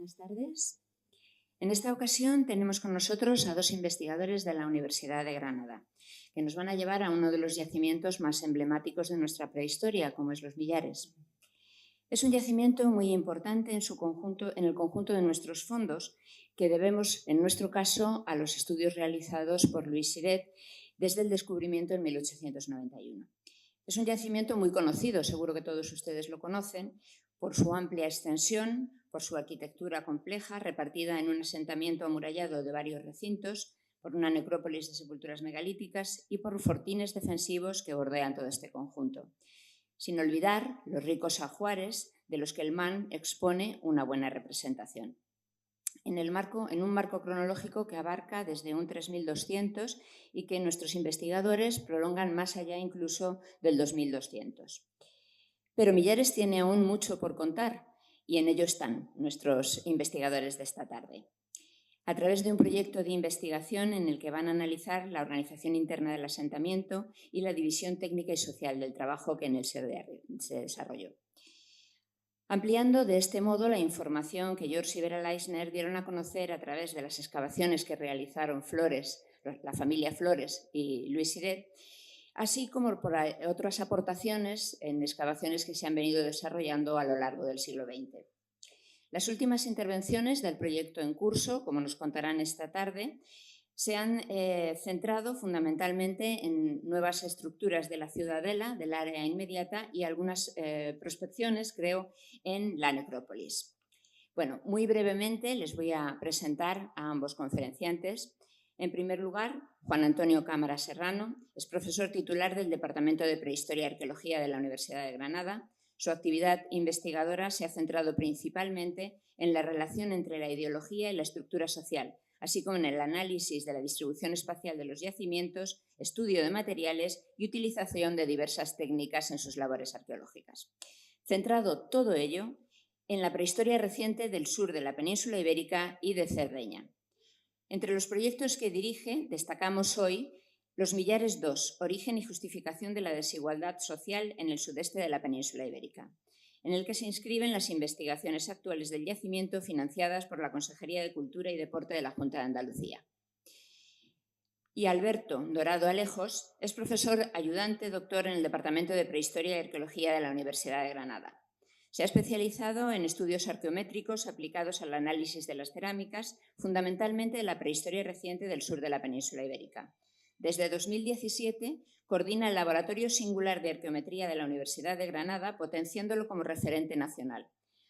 Buenas tardes. En esta ocasión tenemos con nosotros a dos investigadores de la Universidad de Granada, que nos van a llevar a uno de los yacimientos más emblemáticos de nuestra prehistoria, como es Los Millares. Es un yacimiento muy importante en el conjunto de nuestros fondos, que debemos, en nuestro caso, a los estudios realizados por Louis Siret desde el descubrimiento en 1891. Es un yacimiento muy conocido, seguro que todos ustedes lo conocen, por su amplia extensión, por su arquitectura compleja, repartida en un asentamiento amurallado de varios recintos, por una necrópolis de sepulturas megalíticas y por fortines defensivos que bordean todo este conjunto. Sin olvidar los ricos ajuares de los que el MAN expone una buena representación. En un marco cronológico que abarca desde un 3200 y que nuestros investigadores prolongan más allá incluso del 2200. Pero Millares tiene aún mucho por contar y en ello están nuestros investigadores de esta tarde. A través de un proyecto de investigación en el que van a analizar la organización interna del asentamiento y la división técnica y social del trabajo que en él se desarrolló. Ampliando de este modo la información que George y Vera Leisner dieron a conocer a través de las excavaciones que realizaron la familia Flores y Louis Siret, así como por otras aportaciones en excavaciones que se han venido desarrollando a lo largo del siglo XX. Las últimas intervenciones del proyecto en curso, como nos contarán esta tarde, se han centrado fundamentalmente en nuevas estructuras de la ciudadela, del área inmediata y algunas prospecciones, creo, en la necrópolis. Bueno, muy brevemente les voy a presentar a ambos conferenciantes. En primer lugar, Juan Antonio Cámara Serrano es profesor titular del Departamento de Prehistoria y Arqueología de la Universidad de Granada. Su actividad investigadora se ha centrado principalmente en la relación entre la ideología y la estructura social, así como en el análisis de la distribución espacial de los yacimientos, estudio de materiales y utilización de diversas técnicas en sus labores arqueológicas. Centrado todo ello en la prehistoria reciente del sur de la península ibérica y de Cerdeña. Entre los proyectos que dirige, destacamos hoy Los Millares II, origen y justificación de la desigualdad social en el sudeste de la península ibérica, en el que se inscriben las investigaciones actuales del yacimiento financiadas por la Consejería de Cultura y Deporte de la Junta de Andalucía. Y Alberto Dorado Alejos es profesor ayudante doctor en el Departamento de Prehistoria y Arqueología de la Universidad de Granada. Se ha especializado en estudios arqueométricos aplicados al análisis de las cerámicas, fundamentalmente de la prehistoria reciente del sur de la península ibérica. Desde 2017 coordina el Laboratorio Singular de Arqueometría de la Universidad de Granada, potenciándolo como referente nacional.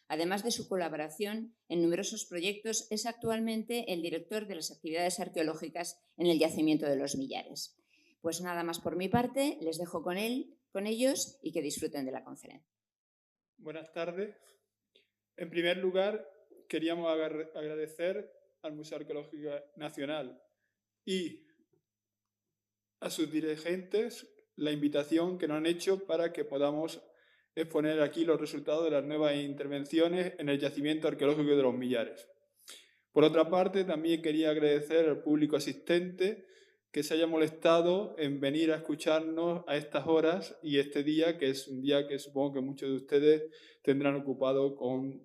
Además de su colaboración en numerosos proyectos, es actualmente el director de las actividades arqueológicas en el yacimiento de Los Millares. Pues nada más por mi parte, les dejo con ellos y que disfruten de la conferencia. Buenas tardes. En primer lugar, queríamos agradecer al Museo Arqueológico Nacional y a sus dirigentes la invitación que nos han hecho para que podamos exponer aquí los resultados de las nuevas intervenciones en el yacimiento arqueológico de Los Millares. Por otra parte, también quería agradecer al público asistente que se haya molestado en venir a escucharnos a estas horas y este día, que es un día que supongo que muchos de ustedes tendrán ocupado con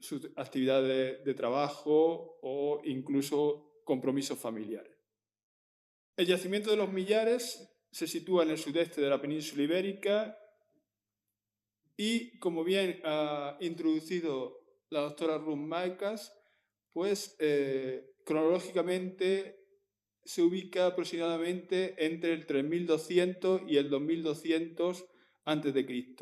sus actividades de trabajo o incluso compromisos familiares. El yacimiento de Los Millares se sitúa en el sudeste de la península ibérica y, como bien ha introducido la doctora Ruth Maicas, pues cronológicamente se ubica aproximadamente entre el 3200 y el 2200 a.C.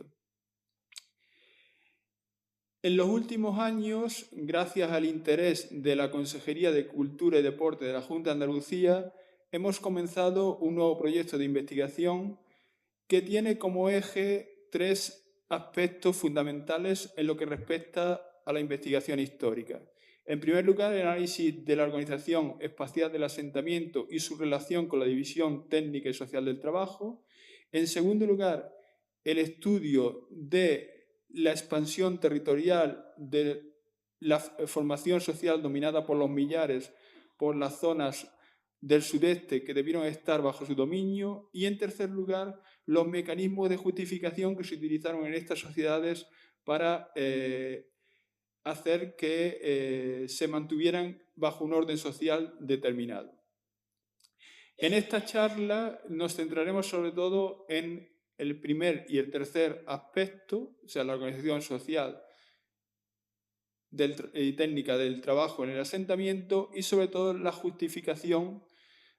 En los últimos años, gracias al interés de la Consejería de Cultura y Deporte de la Junta de Andalucía, hemos comenzado un nuevo proyecto de investigación que tiene como eje tres aspectos fundamentales en lo que respecta a la investigación histórica. En primer lugar, el análisis de la organización espacial del asentamiento y su relación con la división técnica y social del trabajo. En segundo lugar, el estudio de la expansión territorial de la formación social dominada por los millares por las zonas del sudeste que debieron estar bajo su dominio. Y en tercer lugar, los mecanismos de justificación que se utilizaron en estas sociedades para hacer que se mantuvieran bajo un orden social determinado. En esta charla nos centraremos sobre todo en el primer y el tercer aspecto, o sea, la organización social y técnica del trabajo en el asentamiento y sobre todo la justificación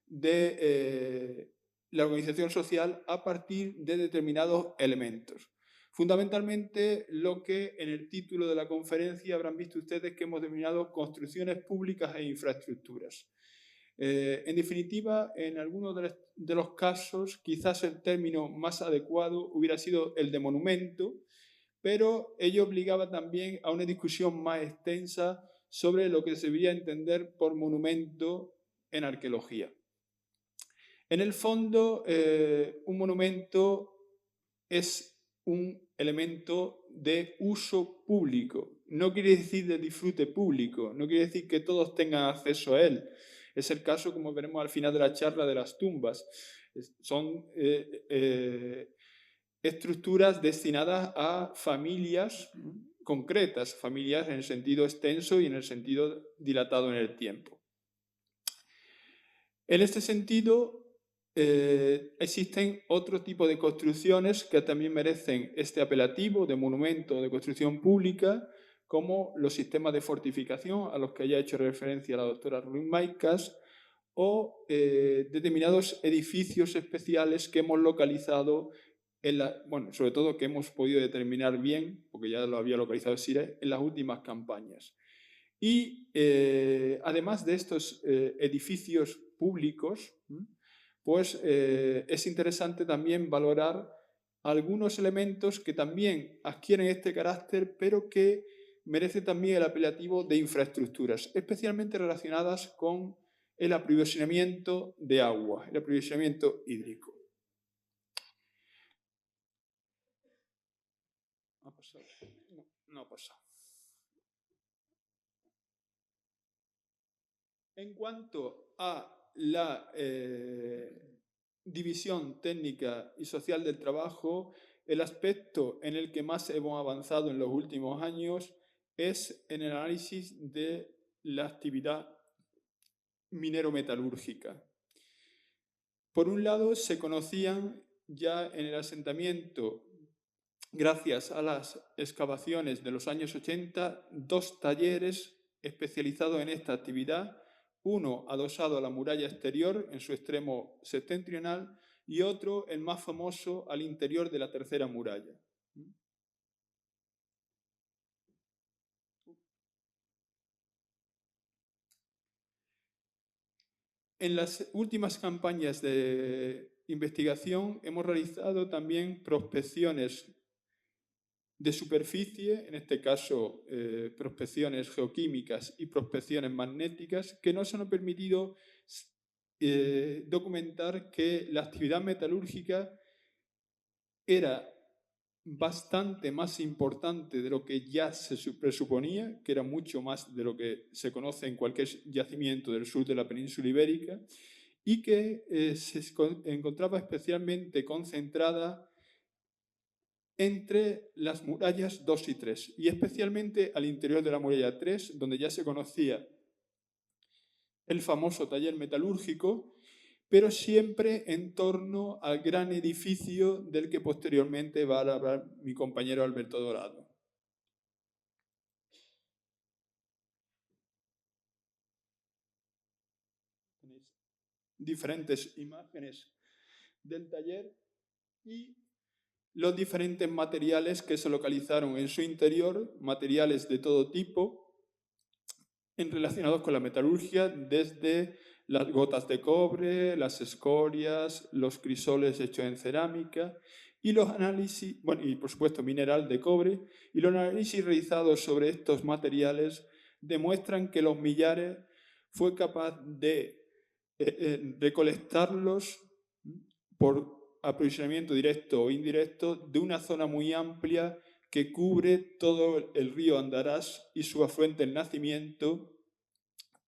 de la organización social a partir de determinados elementos. Fundamentalmente lo que en el título de la conferencia habrán visto ustedes que hemos denominado construcciones públicas e infraestructuras. En definitiva, en algunos de los casos, quizás el término más adecuado hubiera sido el de monumento, pero ello obligaba también a una discusión más extensa sobre lo que se debería entender por monumento en arqueología. En el fondo, un monumento es un elemento de uso público. No quiere decir de disfrute público, no quiere decir que todos tengan acceso a él. Es el caso, como veremos al final de la charla, de las tumbas. Son estructuras destinadas a familias concretas, familias en el sentido extenso y en el sentido dilatado en el tiempo. En este sentido, existen otro tipo de construcciones que también merecen este apelativo de monumento de construcción pública, como los sistemas de fortificación a los que haya hecho referencia la doctora Ruiz Maicas, o determinados edificios especiales que hemos localizado, sobre todo que hemos podido determinar bien, porque ya lo había localizado Sire, en las últimas campañas. Y además de estos edificios públicos, pues es interesante también valorar algunos elementos que también adquieren este carácter, pero que merece también el apelativo de infraestructuras, especialmente relacionadas con el aprovisionamiento de agua, el aprovisionamiento hídrico. No ha pasado. En cuanto a la división técnica y social del trabajo, el aspecto en el que más hemos avanzado en los últimos años es en el análisis de la actividad minero-metalúrgica. Por un lado, se conocían ya en el asentamiento, gracias a las excavaciones de los años 80, dos talleres especializados en esta actividad, uno adosado a la muralla exterior en su extremo septentrional y otro, el más famoso, al interior de la tercera muralla. En las últimas campañas de investigación hemos realizado también prospecciones de superficie, en este caso prospecciones geoquímicas y prospecciones magnéticas, que nos han permitido documentar que la actividad metalúrgica era bastante más importante de lo que ya se presuponía, que era mucho más de lo que se conoce en cualquier yacimiento del sur de la península ibérica, y que se encontraba especialmente concentrada entre las murallas 2 y 3, y especialmente al interior de la muralla 3, donde ya se conocía el famoso taller metalúrgico, pero siempre en torno al gran edificio del que posteriormente va a hablar mi compañero Alberto Dorado. Tenéis diferentes imágenes del taller y los diferentes materiales que se localizaron en su interior, materiales de todo tipo, relacionados con la metalurgia, desde las gotas de cobre, las escorias, los crisoles hechos en cerámica y los análisis, y por supuesto mineral de cobre, y los análisis realizados sobre estos materiales demuestran que los Millares fue capaz de recolectarlos por aprovisionamiento directo o indirecto de una zona muy amplia que cubre todo el río Andarás y su afluente el Nacimiento,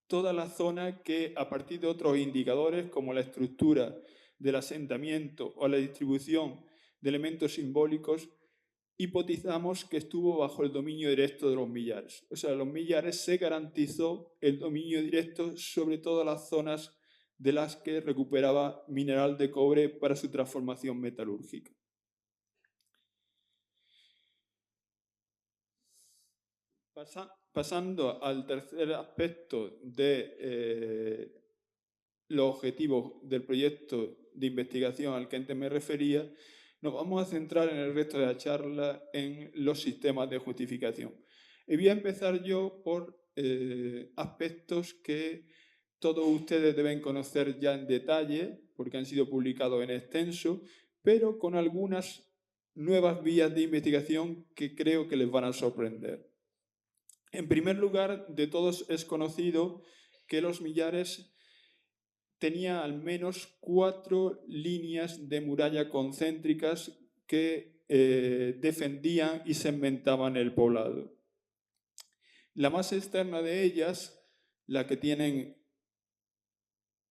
toda la zona que a partir de otros indicadores como la estructura del asentamiento o la distribución de elementos simbólicos hipotizamos que estuvo bajo el dominio directo de los millares. O sea, los millares se garantizó el dominio directo sobre todas las zonas de las que recuperaba mineral de cobre para su transformación metalúrgica. Pasando al tercer aspecto de los objetivos del proyecto de investigación al que antes me refería, nos vamos a centrar en el resto de la charla en los sistemas de justificación. Y voy a empezar yo por aspectos que todos ustedes deben conocer ya en detalle, porque han sido publicados en extenso, pero con algunas nuevas vías de investigación que creo que les van a sorprender. En primer lugar, de todos es conocido que los millares tenía al menos 4 líneas de muralla concéntricas que defendían y segmentaban el poblado. La más externa de ellas, la que tienen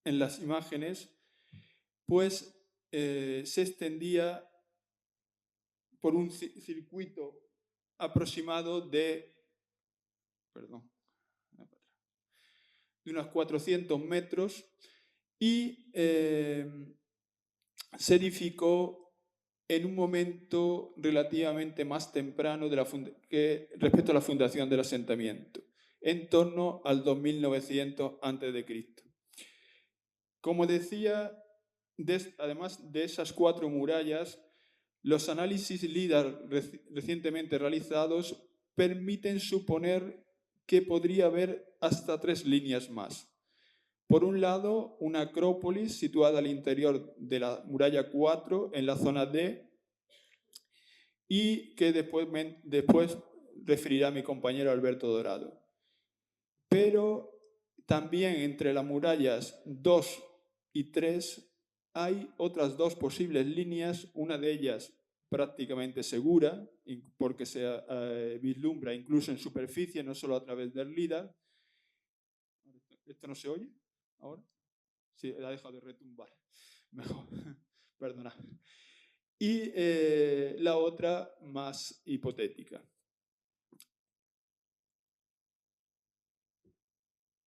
en las imágenes, pues se extendía por un circuito aproximado de unos 400 metros y se edificó en un momento relativamente más temprano respecto a la fundación del asentamiento, en torno al 2900 a.C. Como decía, además de esas 4 murallas, los análisis LIDAR recientemente realizados permiten suponer que podría haber hasta 3 líneas más. Por un lado, una acrópolis situada al interior de la muralla 4 en la zona D y que después referirá mi compañero Alberto Dorado. Pero también entre las murallas 2 y 3 hay otras 2 posibles líneas, una de ellas prácticamente segura, porque se vislumbra incluso en superficie, no solo a través del LIDAR. ¿Esto no se oye ahora? Sí, ha dejado de retumbar. Mejor, perdona. Y la otra más hipotética.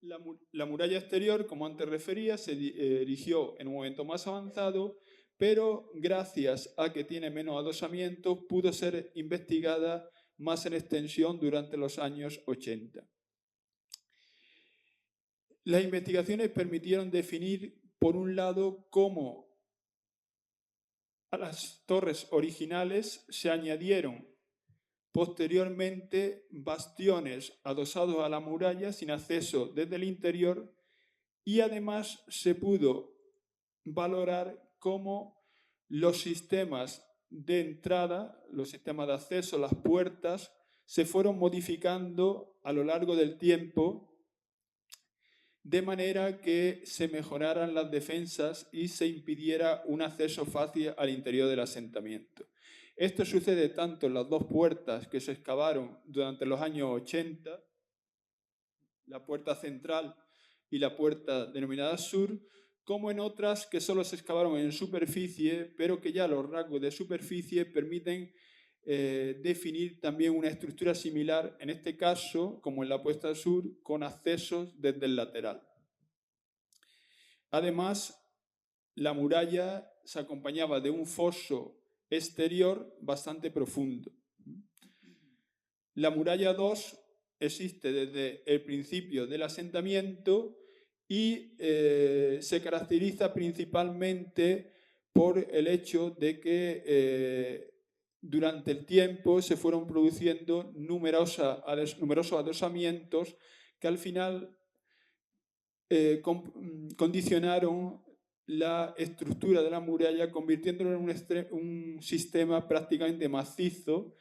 La muralla exterior, como antes refería, se erigió en un momento más avanzado, pero gracias a que tiene menos adosamiento, pudo ser investigada más en extensión durante los años 80. Las investigaciones permitieron definir, por un lado, cómo a las torres originales se añadieron posteriormente bastiones adosados a la muralla sin acceso desde el interior y además se pudo valorar cómo los sistemas de entrada, los sistemas de acceso, las puertas, se fueron modificando a lo largo del tiempo de manera que se mejoraran las defensas y se impidiera un acceso fácil al interior del asentamiento. Esto sucede tanto en las 2 puertas que se excavaron durante los años 80, la puerta central y la puerta denominada sur, como en otras que solo se excavaron en superficie, pero que ya los rasgos de superficie permiten definir también una estructura similar, en este caso, como en la puerta sur, con accesos desde el lateral. Además, la muralla se acompañaba de un foso exterior bastante profundo. La muralla 2 existe desde el principio del asentamiento y se caracteriza principalmente por el hecho de que durante el tiempo se fueron produciendo numerosos adosamientos que al final condicionaron la estructura de la muralla, convirtiéndolo en un sistema prácticamente macizo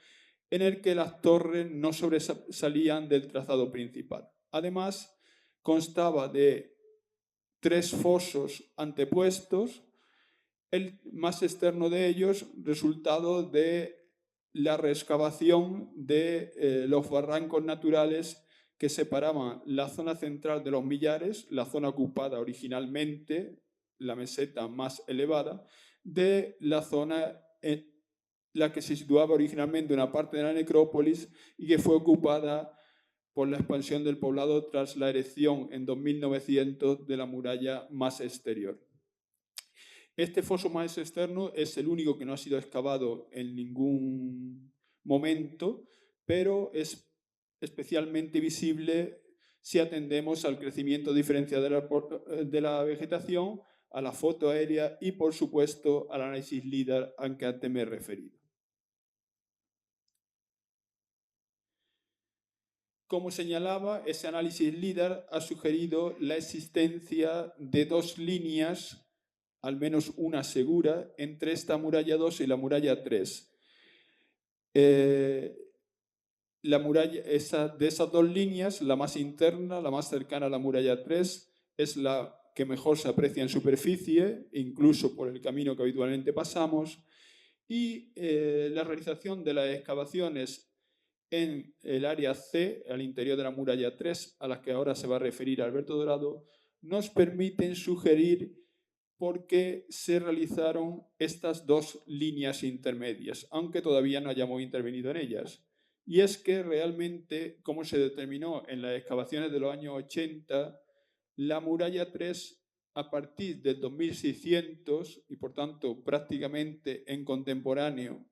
en el que las torres no sobresalían del trazado principal. Además, constaba de 3 fosos antepuestos, el más externo de ellos resultado de la reexcavación de los barrancos naturales que separaban la zona central de los millares, la zona ocupada originalmente, la meseta más elevada, de la zona la que se situaba originalmente en una parte de la necrópolis y que fue ocupada por la expansión del poblado tras la erección en 2900 de la muralla más exterior. Este foso más externo es el único que no ha sido excavado en ningún momento, pero es especialmente visible si atendemos al crecimiento diferencial de la vegetación, a la foto aérea y, por supuesto, al análisis LIDAR al que antes me he referido. Como señalaba, ese análisis LIDAR ha sugerido la existencia de dos líneas, al menos una segura, entre esta muralla 2 y la muralla 3. La muralla, de esas dos líneas, la más interna, la más cercana a la muralla 3, es la que mejor se aprecia en superficie, incluso por el camino que habitualmente pasamos, y la realización de las excavaciones en el área C, al interior de la muralla 3, a las que ahora se va a referir Alberto Dorado, nos permiten sugerir por qué se realizaron estas dos líneas intermedias, aunque todavía no hayamos intervenido en ellas. Y es que realmente, como se determinó en las excavaciones de los años 80, la muralla 3, a partir del 2600, y por tanto prácticamente en contemporáneo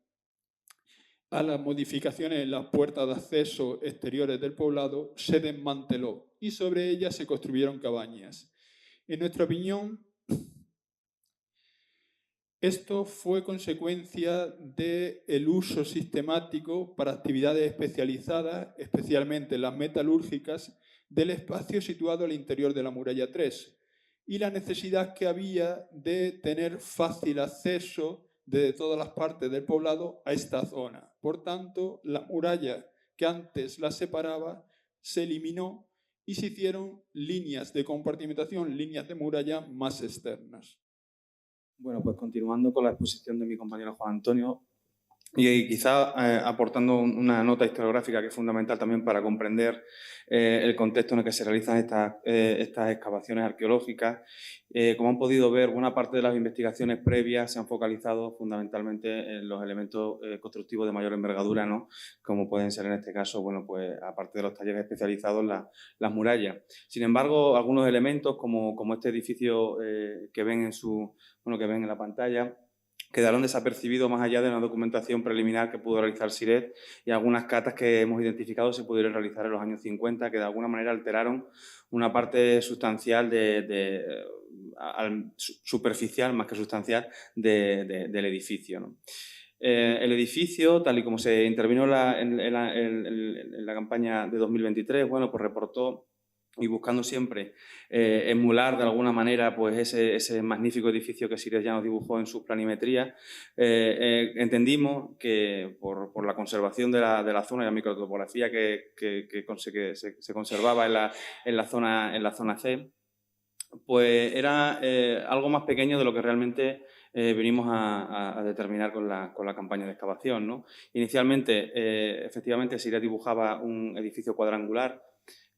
a las modificaciones en las puertas de acceso exteriores del poblado, se desmanteló y sobre ellas se construyeron cabañas. En nuestra opinión, esto fue consecuencia del uso sistemático para actividades especializadas, especialmente las metalúrgicas, del espacio situado al interior de la muralla 3 y la necesidad que había de tener fácil acceso desde todas las partes del poblado a esta zona. Por tanto, la muralla que antes la separaba se eliminó y se hicieron líneas de compartimentación, líneas de muralla más externas. Bueno, pues continuando con la exposición de mi compañero Juan Antonio y quizá aportando una nota historiográfica que es fundamental también para comprender el contexto en el que se realizan estas excavaciones arqueológicas. Como han podido ver, buena parte de las investigaciones previas se han focalizado fundamentalmente en los elementos constructivos de mayor envergadura, ¿no? Como pueden ser en este caso, bueno, pues aparte de los talleres especializados, las murallas. Sin embargo, algunos elementos como este edificio que ven en la pantalla, quedaron desapercibidos más allá de una documentación preliminar que pudo realizar Siret y algunas catas que hemos identificado se pudieron realizar en los años 50 que de alguna manera alteraron una parte sustancial superficial más que sustancial del edificio, ¿no? El edificio, tal y como se intervino en la campaña de 2023, bueno, pues reportó y buscando siempre emular de alguna manera pues ese magnífico edificio que Siret ya nos dibujó en su planimetría, entendimos que por la conservación de la zona y la microtopografía que se conservaba en la zona C, pues era algo más pequeño de lo que realmente venimos a determinar con la campaña de excavación, ¿no? Inicialmente, efectivamente, Siret dibujaba un edificio cuadrangular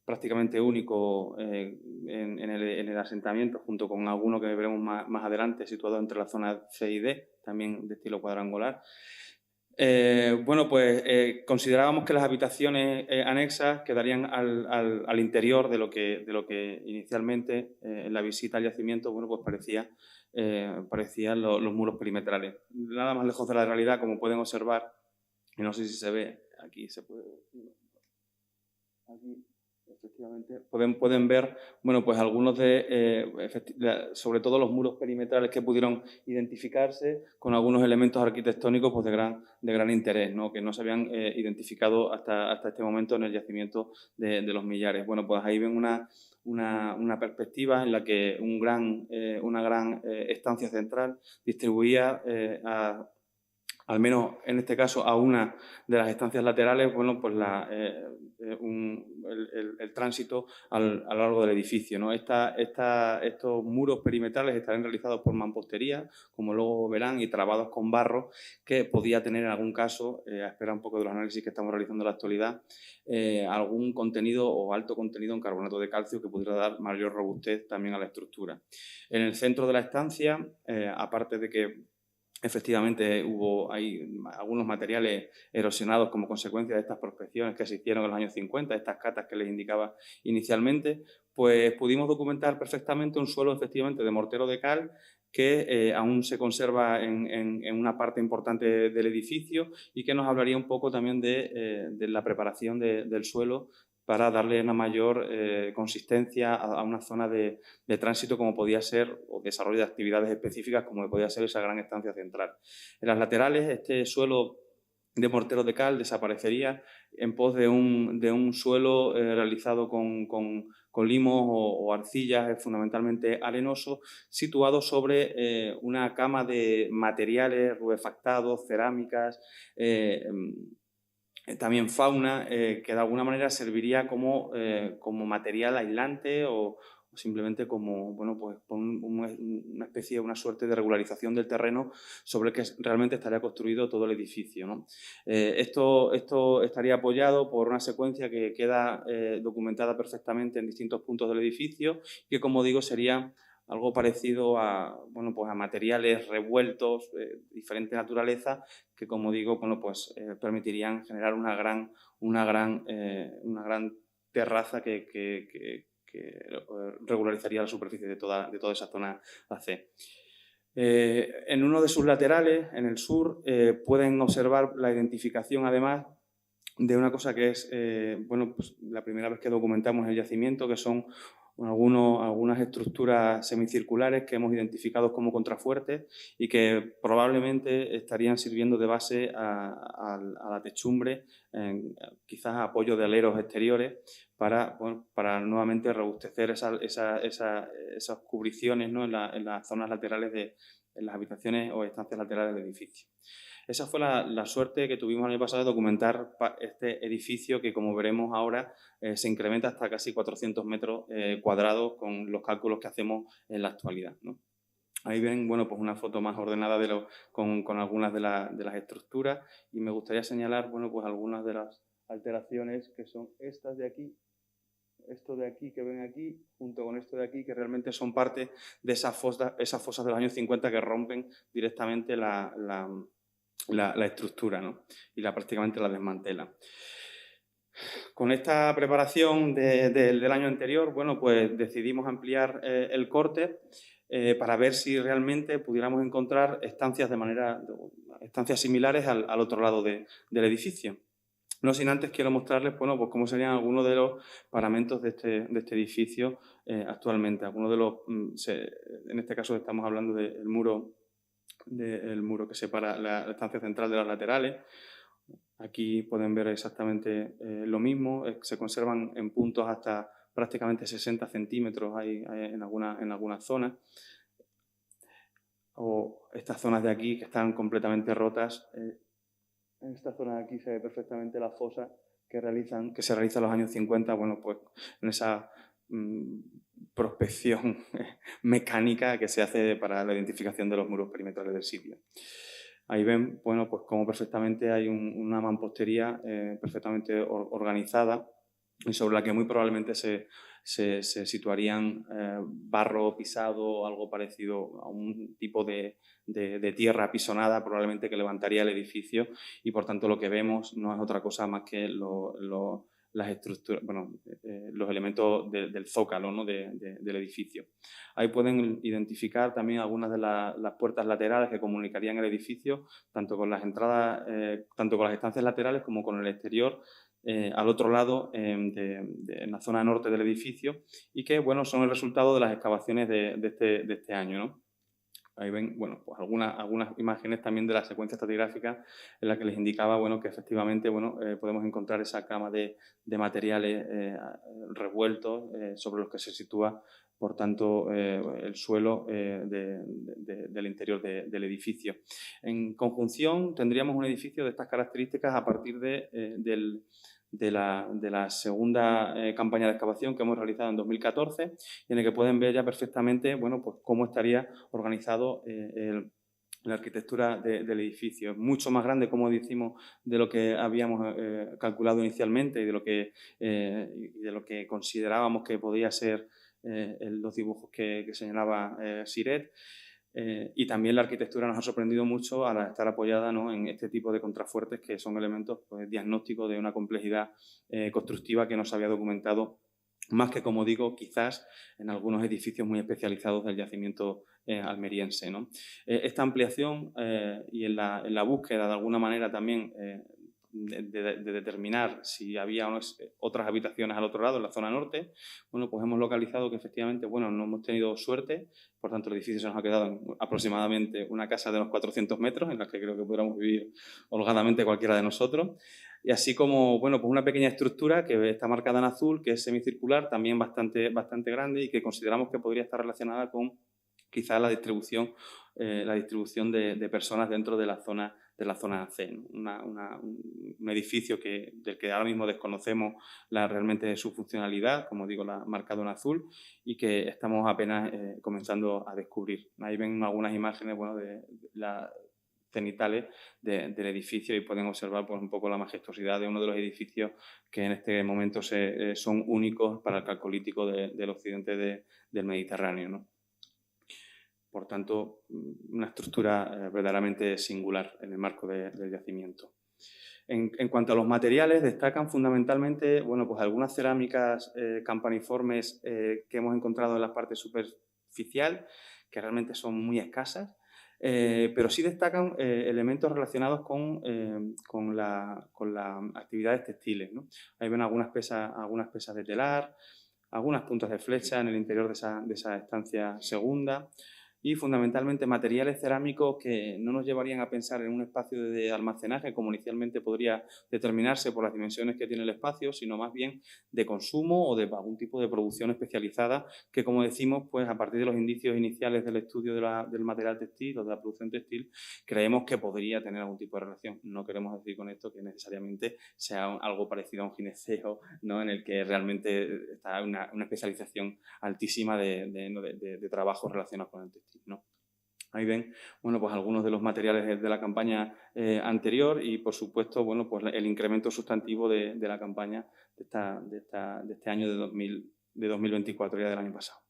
prácticamente único en el asentamiento, junto con alguno que veremos más adelante, situado entre la zona C y D, también de estilo cuadrangular. Bueno, pues considerábamos que las habitaciones anexas quedarían al interior de lo que inicialmente en la visita al yacimiento, bueno, pues parecían los muros perimetrales. Nada más lejos de la realidad, como pueden observar, y no sé si se ve, aquí se puede... Aquí, efectivamente, pueden ver, bueno, pues algunos sobre todo los muros perimetrales que pudieron identificarse con algunos elementos arquitectónicos pues de gran interés, ¿no? Que no se habían identificado hasta este momento en el yacimiento de los Millares. Bueno, pues ahí ven una perspectiva en la que una gran estancia central distribuía al menos en este caso, a una de las estancias laterales, bueno, pues el tránsito a lo largo del edificio, ¿no? Estos muros perimetrales estarán realizados por mampostería, como luego verán, y trabados con barro, que podía tener en algún caso, a esperar un poco de los análisis que estamos realizando en la actualidad, algún contenido o alto contenido en carbonato de calcio que pudiera dar mayor robustez también a la estructura. En el centro de la estancia, aparte de que efectivamente hay algunos materiales erosionados como consecuencia de estas prospecciones que se hicieron en los años 50, estas catas que les indicaba inicialmente, pues pudimos documentar perfectamente un suelo efectivamente de mortero de cal que aún se conserva en una parte importante del edificio y que nos hablaría un poco también de la preparación del suelo para darle una mayor consistencia a una zona de tránsito como podía ser, o desarrollo de actividades específicas como podía ser esa gran estancia central. En las laterales, este suelo de mortero de cal desaparecería en pos de un suelo realizado con limos o arcillas, fundamentalmente arenoso, situado sobre una cama de materiales rubefactados, cerámicas, también fauna, que de alguna manera serviría como material aislante o simplemente como pues, una especie, una suerte de regularización del terreno sobre el que realmente estaría construido todo el edificio, ¿no? Esto estaría apoyado por una secuencia que queda documentada perfectamente en distintos puntos del edificio y que, como digo, sería algo parecido a materiales revueltos de diferente naturaleza que, como digo, permitirían generar una gran terraza que regularizaría la superficie de toda esa zona AC. En uno de sus laterales, en el sur, pueden observar la identificación, además, de una cosa que es la primera vez que documentamos el yacimiento, que son algunas estructuras semicirculares que hemos identificado como contrafuertes y que probablemente estarían sirviendo de base a la techumbre, quizás a apoyo de aleros exteriores, para nuevamente robustecer esas cubriciones, ¿no? en las zonas laterales en las habitaciones o estancias laterales del edificio. Esa fue la suerte que tuvimos el año pasado de documentar este edificio que, como veremos ahora, se incrementa hasta casi 400 metros cuadrados con los cálculos que hacemos en la actualidad, ¿no? Ahí ven pues una foto más ordenada con algunas de las estructuras y me gustaría señalar pues algunas de las alteraciones que son estas de aquí, esto de aquí que ven aquí, junto con esto de aquí, que realmente son parte de esas fosas de los años 50 que rompen directamente la estructura, ¿no? Y prácticamente la desmantela. Con esta preparación del año anterior, pues decidimos ampliar el corte para ver si realmente pudiéramos encontrar estancias similares al otro lado del edificio. No sin antes quiero mostrarles pues cómo serían algunos de los paramentos de este edificio actualmente. En este caso estamos hablando del muro que separa la estancia central de las laterales. Aquí pueden ver exactamente lo mismo, se conservan en puntos hasta prácticamente 60 centímetros en algunas zonas. O estas zonas de aquí que están completamente rotas. En esta zona de aquí se ve perfectamente la fosa que se realiza en los años 50, pues en esa prospección mecánica que se hace para la identificación de los muros perimetrales del sitio. Ahí ven, pues como perfectamente hay una mampostería perfectamente organizada y sobre la que muy probablemente se situarían barro pisado o algo parecido a un tipo de tierra apisonada, probablemente que levantaría el edificio y por tanto lo que vemos no es otra cosa más que las estructuras, los elementos del zócalo, ¿no? del edificio. Ahí pueden identificar también algunas de las puertas laterales que comunicarían el edificio, tanto con las entradas, tanto con las estancias laterales como con el exterior, al otro lado, en la zona norte del edificio, y que son el resultado de las excavaciones de este año, ¿no? Ahí ven pues algunas imágenes también de la secuencia estratigráfica en la que les indicaba que efectivamente podemos encontrar esa cama de materiales revueltos sobre los que se sitúa, por tanto, el suelo del interior del edificio. En conjunción, tendríamos un edificio de estas características a partir de la segunda campaña de excavación que hemos realizado en 2014, en el que pueden ver ya perfectamente pues cómo estaría organizado la arquitectura del edificio. Es mucho más grande, como decimos, de lo que habíamos calculado inicialmente y de lo que considerábamos que podía ser los dibujos que señalaba Siret. Y también la arquitectura nos ha sorprendido mucho al estar apoyada, ¿no?, en este tipo de contrafuertes que son elementos, pues, diagnósticos de una complejidad constructiva que no se había documentado más que, como digo, quizás en algunos edificios muy especializados del yacimiento almeriense, ¿no? Esta ampliación y en la búsqueda, de alguna manera, también de determinar si había otras habitaciones al otro lado, en la zona norte, bueno, pues hemos localizado que efectivamente, bueno, no hemos tenido suerte, por tanto el edificio se nos ha quedado en aproximadamente una casa de unos 400 metros, en la que creo que podríamos vivir holgadamente cualquiera de nosotros. Y así como, bueno, pues una pequeña estructura que está marcada en azul, que es semicircular, también bastante grande y que consideramos que podría estar relacionada con quizás la distribución de personas dentro de la zona C, ¿no? Un edificio del que ahora mismo desconocemos realmente su funcionalidad, como digo, la marcado en azul, y que estamos apenas comenzando a descubrir. Ahí ven algunas imágenes, bueno, de las cenitales del edificio y pueden observar, pues, un poco la majestuosidad de uno de los edificios que en este momento son únicos para el calcolítico del occidente del Mediterráneo, ¿no? Por tanto, una estructura verdaderamente singular en el marco del yacimiento. En cuanto a los materiales, destacan fundamentalmente, bueno, pues algunas cerámicas campaniformes que hemos encontrado en la parte superficial, que realmente son muy escasas, pero sí destacan elementos relacionados con las actividades textiles, ¿no? Ahí ven algunas pesas de telar, algunas puntas de flecha en el interior de esa estancia segunda, y fundamentalmente materiales cerámicos que no nos llevarían a pensar en un espacio de almacenaje como inicialmente podría determinarse por las dimensiones que tiene el espacio, sino más bien de consumo o de algún tipo de producción especializada que, como decimos, pues a partir de los indicios iniciales del estudio del material textil o de la producción textil, creemos que podría tener algún tipo de relación. No queremos decir con esto que necesariamente sea algo parecido a un gineceo, ¿no?, en el que realmente está una especialización altísima de trabajos relacionados con el textil, ¿no? Ahí ven, bueno, pues algunos de los materiales de la campaña anterior y, por supuesto, bueno, pues el incremento sustantivo de la campaña de este año de 2024, ya del año pasado.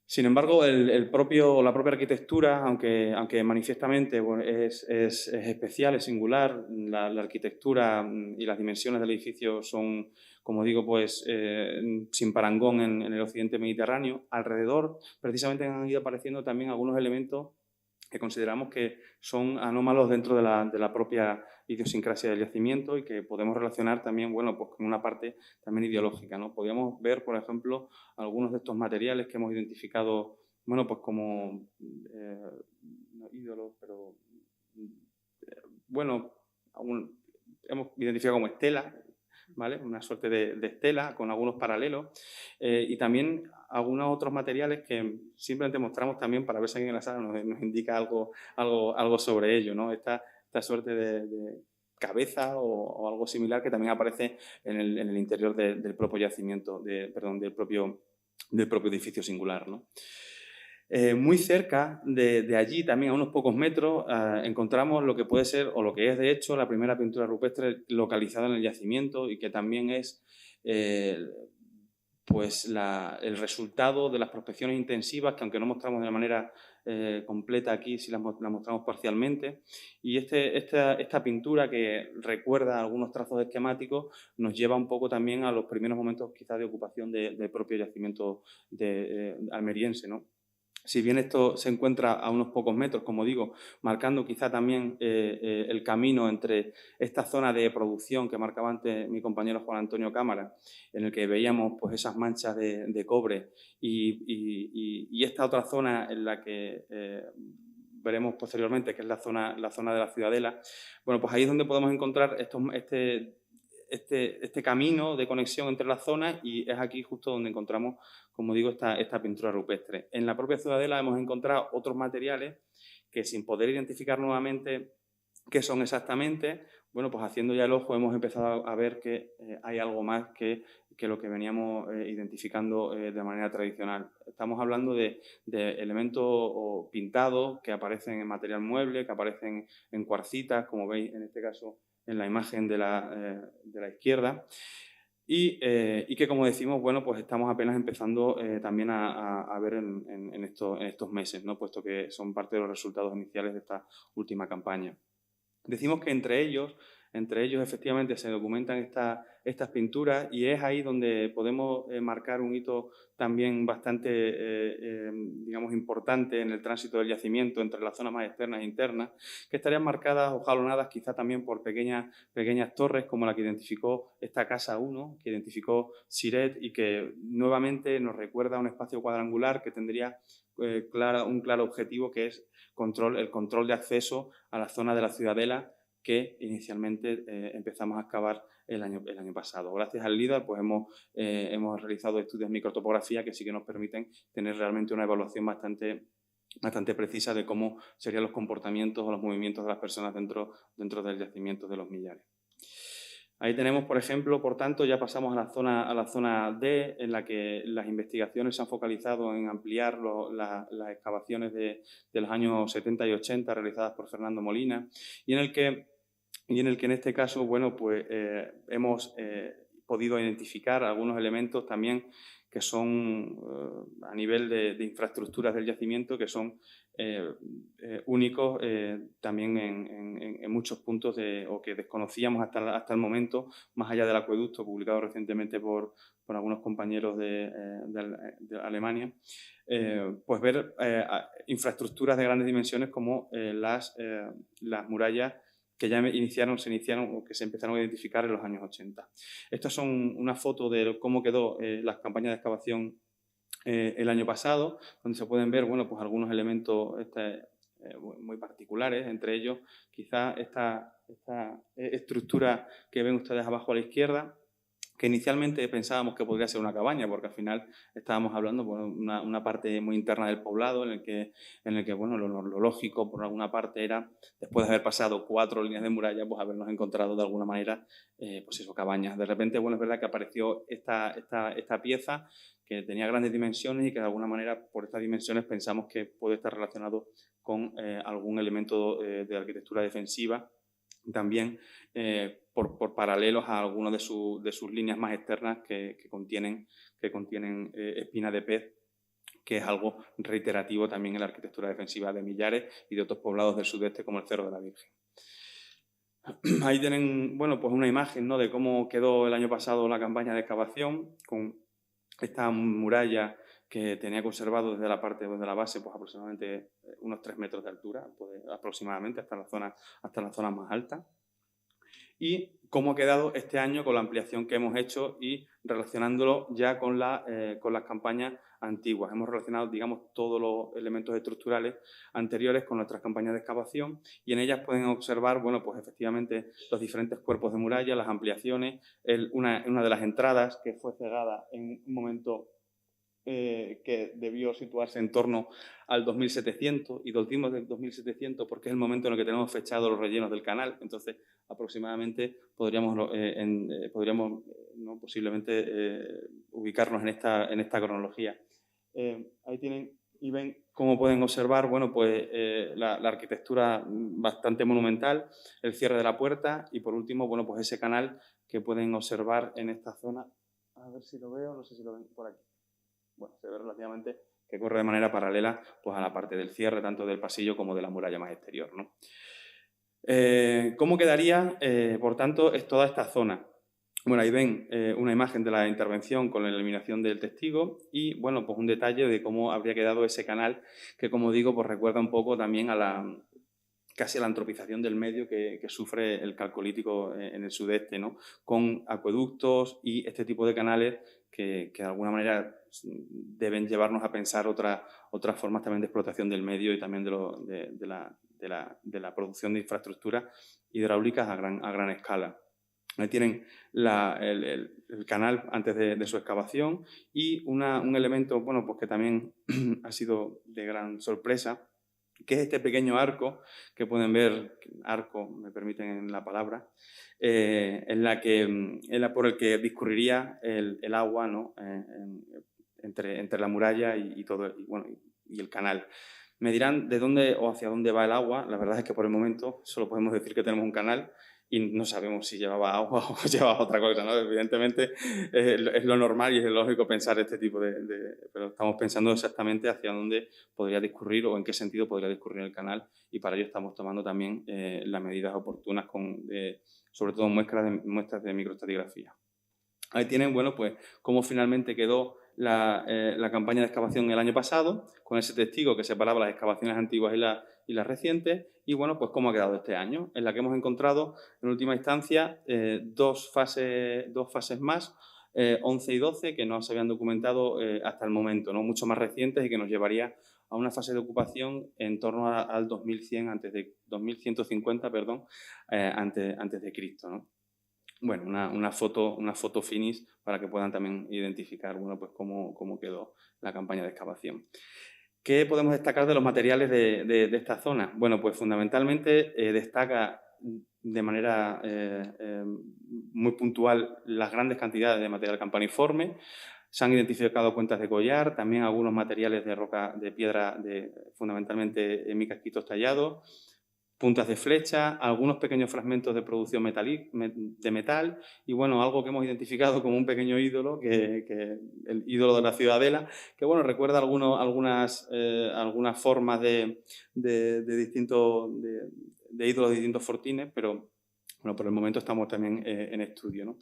Sin embargo, la propia arquitectura, aunque manifiestamente, bueno, es especial, es singular, la arquitectura y las dimensiones del edificio son, como digo, pues sin parangón en el occidente mediterráneo. Alrededor, precisamente, han ido apareciendo también algunos elementos que consideramos que son anómalos dentro de la propia idiosincrasia del yacimiento y que podemos relacionar también, bueno, pues con una parte también ideológica, ¿no? Podríamos ver, por ejemplo, algunos de estos materiales que hemos identificado, bueno, pues como no ídolos, pero bueno, hemos identificado como estelas, ¿vale? Una suerte de estela con algunos paralelos y también algunos otros materiales que simplemente mostramos también para ver si alguien en la sala nos indica algo sobre ello, ¿no? Esta suerte de cabeza o algo similar que también aparece en el interior del propio yacimiento, del propio edificio singular, ¿no? Muy cerca de allí, también a unos pocos metros, encontramos lo que puede ser, o lo que es de hecho, la primera pintura rupestre localizada en el yacimiento y que también es pues el resultado de las prospecciones intensivas que, aunque no mostramos de la manera completa aquí, sí las mostramos parcialmente. Y esta pintura, que recuerda algunos trazos esquemáticos, nos lleva un poco también a los primeros momentos quizás de ocupación del propio yacimiento almeriense, ¿no? Si bien esto se encuentra a unos pocos metros, como digo, marcando quizá también el camino entre esta zona de producción que marcaba antes mi compañero Juan Antonio Cámara, en el que veíamos pues esas manchas de cobre y esta otra zona en la que veremos posteriormente, que es la zona de la Ciudadela, bueno, pues ahí es donde podemos encontrar este camino de conexión entre las zonas y es aquí justo donde encontramos, como digo, esta pintura rupestre. En la propia Ciudadela hemos encontrado otros materiales que, sin poder identificar nuevamente qué son exactamente, bueno, pues haciendo ya el ojo hemos empezado a ver que hay algo más que lo que veníamos identificando de manera tradicional. Estamos hablando de elementos pintados que aparecen en material mueble, que aparecen en cuarcitas, como veis en este caso en la imagen de la izquierda, y que, como decimos, bueno, pues estamos apenas empezando también a ver en estos meses, ¿no? Puesto que son parte de los resultados iniciales de esta última campaña. Decimos que entre ellos efectivamente se documentan estas pinturas y es ahí donde podemos marcar un hito también bastante, digamos, importante en el tránsito del yacimiento entre las zonas más externas e internas, que estarían marcadas o jalonadas quizá también por pequeñas torres como la que identificó esta Casa 1, que identificó Siret y que nuevamente nos recuerda a un espacio cuadrangular que tendría un claro objetivo, que es el control de acceso a la zona de la Ciudadela que inicialmente empezamos a excavar el año pasado. Gracias al LIDAR pues hemos realizado estudios de microtopografía que sí que nos permiten tener realmente una evaluación bastante precisa de cómo serían los comportamientos o los movimientos de las personas dentro del yacimiento de los Millares. Ahí tenemos, por ejemplo, por tanto, ya pasamos a la zona D, en la que las investigaciones se han focalizado en ampliar las excavaciones de los años 70 y 80 realizadas por Fernando Molina, y en el que en este caso, bueno, pues hemos podido identificar algunos elementos también que son a nivel de infraestructuras del yacimiento, que son únicos también en muchos puntos o que desconocíamos hasta el momento, más allá del acueducto publicado recientemente por algunos compañeros de Alemania, pues ver infraestructuras de grandes dimensiones como las murallas que ya se iniciaron o que se empezaron a identificar en los años 80. Estas son una foto de cómo quedó las campañas de excavación el año pasado, donde se pueden ver, bueno, pues algunos elementos muy particulares, entre ellos quizá esta estructura que ven ustedes abajo a la izquierda, que inicialmente pensábamos que podría ser una cabaña, porque al final estábamos hablando de una parte muy interna del poblado, en el que bueno, lo lógico por alguna parte era, después de haber pasado 4 líneas de muralla, pues habernos encontrado de alguna manera, pues eso, cabañas. De repente, bueno, es verdad que apareció esta pieza que tenía grandes dimensiones y que de alguna manera, por estas dimensiones, pensamos que puede estar relacionado con algún elemento de arquitectura defensiva, también por paralelos a algunas de sus líneas más externas que contienen espina de pez, que es algo reiterativo también en la arquitectura defensiva de Millares y de otros poblados del sudeste como el Cerro de la Virgen. Ahí tienen, bueno, pues una imagen, ¿no?, de cómo quedó el año pasado la campaña de excavación, con esta muralla que tenía conservado desde la base, pues aproximadamente unos 3 metros de altura, pues, aproximadamente hasta la zona más alta. Y cómo ha quedado este año con la ampliación que hemos hecho y relacionándolo ya con las campañas antiguas. Hemos relacionado, digamos, todos los elementos estructurales anteriores con nuestras campañas de excavación y en ellas pueden observar, bueno, pues efectivamente los diferentes cuerpos de muralla, las ampliaciones, una de las entradas que fue cegada en un momento que debió situarse en torno al 2700, y decimos del 2700 porque es el momento en el que tenemos fechados los rellenos del canal. Entonces, aproximadamente podríamos ¿no?, posiblemente ubicarnos en esta cronología. Ahí tienen y ven cómo pueden observar, bueno, pues la arquitectura bastante monumental, el cierre de la puerta y, por último, bueno, pues ese canal que pueden observar en esta zona. A ver si lo veo, no sé si lo ven por aquí. Bueno, se ve relativamente que corre de manera paralela, pues, a la parte del cierre, tanto del pasillo como de la muralla más exterior, ¿no? ¿Cómo quedaría, por tanto, toda esta zona? Bueno, ahí ven una imagen de la intervención con la eliminación del testigo y, bueno, pues un detalle de cómo habría quedado ese canal que, como digo, pues recuerda un poco también casi a la antropización del medio que sufre el calcolítico en el sudeste, ¿no?, con acueductos y este tipo de canales que de alguna manera deben llevarnos a pensar otras formas también de explotación del medio y también de la producción de infraestructuras hidráulicas a gran escala. Ahí tienen el canal antes de su excavación y un elemento, bueno, pues que también ha sido de gran sorpresa, que es este pequeño arco que pueden ver, arco, me permiten la palabra, por el que discurriría el agua, ¿no?, entre la muralla y el canal. Me dirán de dónde o hacia dónde va el agua. La verdad es que por el momento solo podemos decir que tenemos un canal y no sabemos si llevaba agua o llevaba otra cosa, ¿no? Evidentemente es lo normal y es lógico pensar este tipo pero estamos pensando exactamente hacia dónde podría discurrir o en qué sentido podría discurrir el canal, y para ello estamos tomando también las medidas oportunas sobre todo muestras de microestratigrafía. Ahí tienen, bueno, pues cómo finalmente quedó la campaña de excavación el año pasado, con ese testigo que separaba las excavaciones antiguas y las recientes, y bueno, pues cómo ha quedado este año, en la que hemos encontrado, en última instancia, dos fases más, 11 y 12, que no se habían documentado hasta el momento, ¿no? Mucho más recientes, y que nos llevaría a una fase de ocupación en torno al 2150, perdón, antes de Cristo, ¿no? Bueno, una foto finish para que puedan también identificar, bueno, pues cómo quedó la campaña de excavación. ¿Qué podemos destacar de los materiales de esta zona? Bueno, pues fundamentalmente destaca de manera muy puntual las grandes cantidades de material campaniforme. Se han identificado cuentas de collar, también algunos materiales de roca, de piedra, fundamentalmente micasquitos tallados, puntas de flecha, algunos pequeños fragmentos de producción de metal y, bueno, algo que hemos identificado como un pequeño ídolo, el ídolo de la ciudadela, que, bueno, recuerda algunas formas de ídolos de distintos fortines, pero, bueno, por el momento estamos también en estudio, ¿no?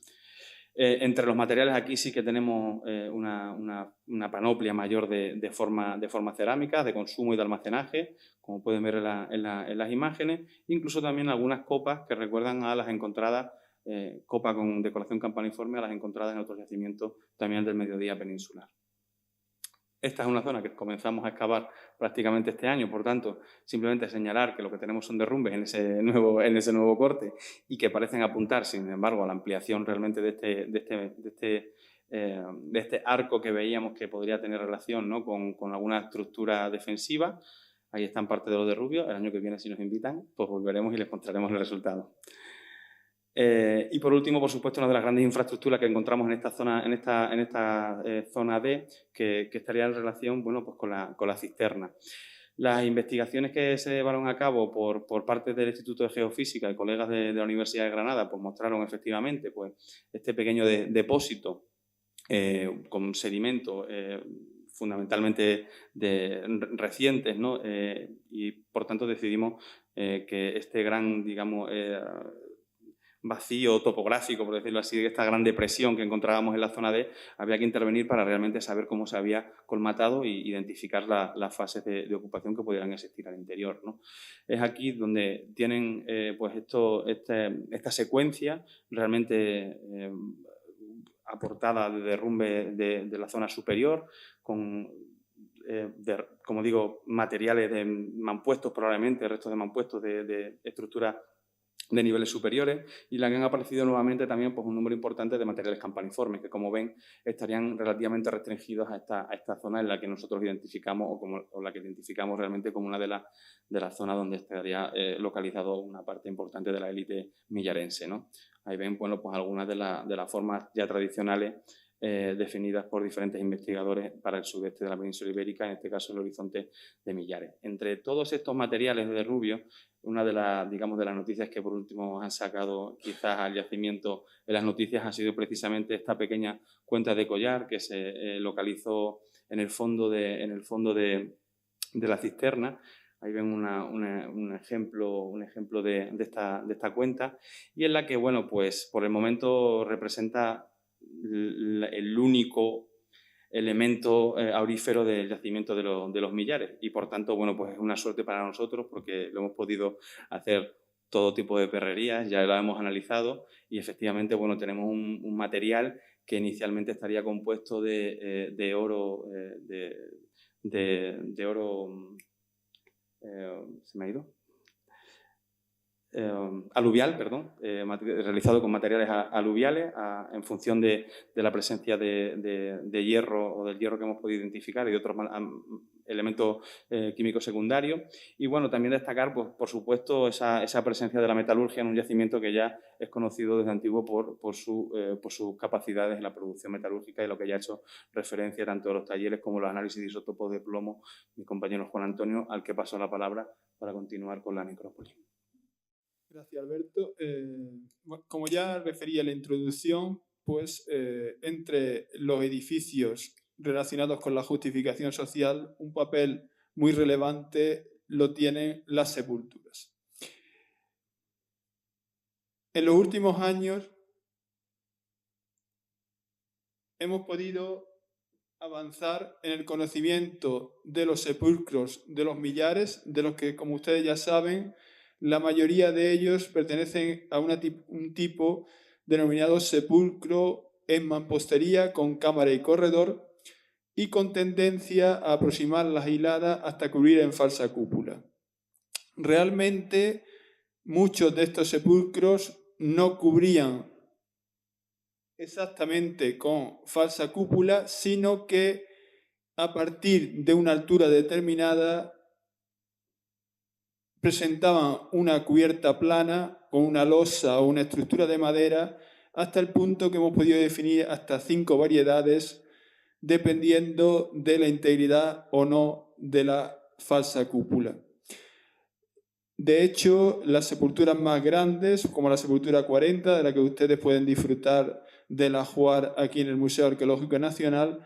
Entre los materiales aquí sí que tenemos una panoplia mayor de forma cerámica, de consumo y de almacenaje, como pueden ver en las imágenes, incluso también algunas copas que recuerdan a las encontradas, copa con decoración campaniforme, a las encontradas en otros yacimientos también del mediodía peninsular. Esta es una zona que comenzamos a excavar prácticamente este año, por tanto, simplemente señalar que lo que tenemos son derrumbes en ese nuevo corte y que parecen apuntar, sin embargo, a la ampliación realmente de este arco que veíamos que podría tener relación, ¿no?, con alguna estructura defensiva. Ahí están parte de los derrubios. El año que viene, si nos invitan, pues volveremos y les mostraremos el resultado. Y por último, por supuesto, una de las grandes infraestructuras que encontramos en esta zona D, que estaría en relación, bueno, pues con la cisterna. Las investigaciones que se llevaron a cabo por parte del Instituto de Geofísica y colegas de la Universidad de Granada, pues mostraron efectivamente, pues, este pequeño depósito con sedimento fundamentalmente recientes, ¿no? Y por tanto decidimos que este gran, digamos, vacío topográfico, por decirlo así, de esta gran depresión que encontrábamos en la zona D, había que intervenir para realmente saber cómo se había colmatado e identificar las fases de ocupación que pudieran existir al interior, ¿no? Es aquí donde tienen pues esta secuencia realmente aportada de derrumbe de la zona superior, con como digo, materiales de mampuestos, probablemente restos de mampuestos de estructuras de niveles superiores, y la que han aparecido nuevamente también, pues, un número importante de materiales campaniformes que, como ven, estarían relativamente restringidos a esta zona en la que nosotros identificamos o la que identificamos realmente como una de las zonas donde estaría localizado una parte importante de la élite millarense, ¿no? Ahí ven, bueno, pues algunas de las formas ya tradicionales definidas por diferentes investigadores para el sudeste de la península ibérica, en este caso el horizonte de Millares. Entre todos estos materiales de derrubio, una de las noticias que por último han sacado quizás al yacimiento en las noticias ha sido precisamente esta pequeña cuenta de collar que se localizó en el fondo de la cisterna. Ahí ven un ejemplo de esta cuenta, y en la que, bueno, pues por el momento representa el único elemento aurífero del yacimiento de los Millares, y por tanto, bueno, pues es una suerte para nosotros porque lo hemos podido hacer todo tipo de perrerías, ya lo hemos analizado y efectivamente, bueno, tenemos un material que inicialmente estaría compuesto de oro, de oro, se me ha ido, aluvial, perdón, realizado con materiales aluviales en función de la presencia de hierro o del hierro que hemos podido identificar y de otros elementos químicos secundarios. Y, bueno, también destacar, pues, por supuesto, esa presencia de la metalurgia en un yacimiento que ya es conocido desde antiguo por sus capacidades en la producción metalúrgica, y lo que ya ha hecho referencia tanto a los talleres como los análisis de isótopos de plomo mi compañero Juan Antonio, al que paso la palabra para continuar con la necrópolis. Gracias, Alberto. Como ya refería en la introducción, pues entre los edificios relacionados con la justificación social, un papel muy relevante lo tienen las sepulturas. En los últimos años hemos podido avanzar en el conocimiento de los sepulcros de los millares, de los que, como ustedes ya saben, la mayoría de ellos pertenecen a un tipo denominado sepulcro en mampostería con cámara y corredor y con tendencia a aproximar las hiladas hasta cubrir en falsa cúpula. Realmente, muchos de estos sepulcros no cubrían exactamente con falsa cúpula, sino que a partir de una altura determinada presentaban una cubierta plana con una losa o una estructura de madera, hasta el punto que hemos podido definir hasta 5 variedades, dependiendo de la integridad o no de la falsa cúpula. De hecho, las sepulturas más grandes, como la sepultura 40, de la que ustedes pueden disfrutar del ajuar aquí en el Museo Arqueológico Nacional,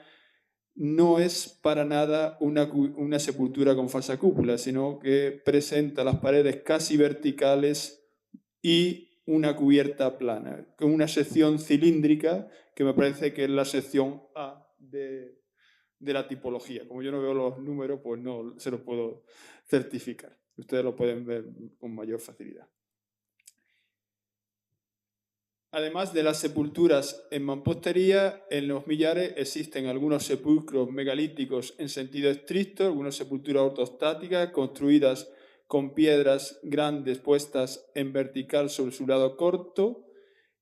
no es para nada una sepultura con falsa cúpula, sino que presenta las paredes casi verticales y una cubierta plana, con una sección cilíndrica que me parece que es la sección A de la tipología. Como yo no veo los números, pues no se los puedo certificar. Ustedes lo pueden ver con mayor facilidad. Además de las sepulturas en mampostería, en los millares existen algunos sepulcros megalíticos en sentido estricto, algunas sepulturas ortostáticas construidas con piedras grandes puestas en vertical sobre su lado corto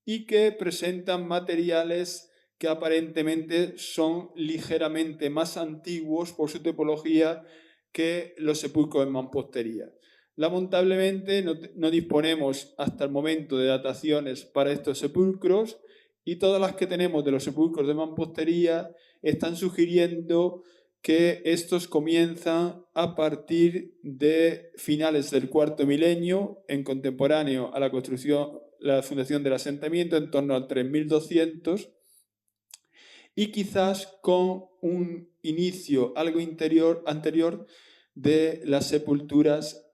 y que presentan materiales que aparentemente son ligeramente más antiguos por su tipología que los sepulcros en mampostería. Lamentablemente no disponemos hasta el momento de dataciones para estos sepulcros y todas las que tenemos de los sepulcros de mampostería están sugiriendo que estos comienzan a partir de finales del cuarto milenio, en contemporáneo a la construcción, la fundación del asentamiento, en torno al 3200, y quizás con un inicio algo anterior de las sepulturas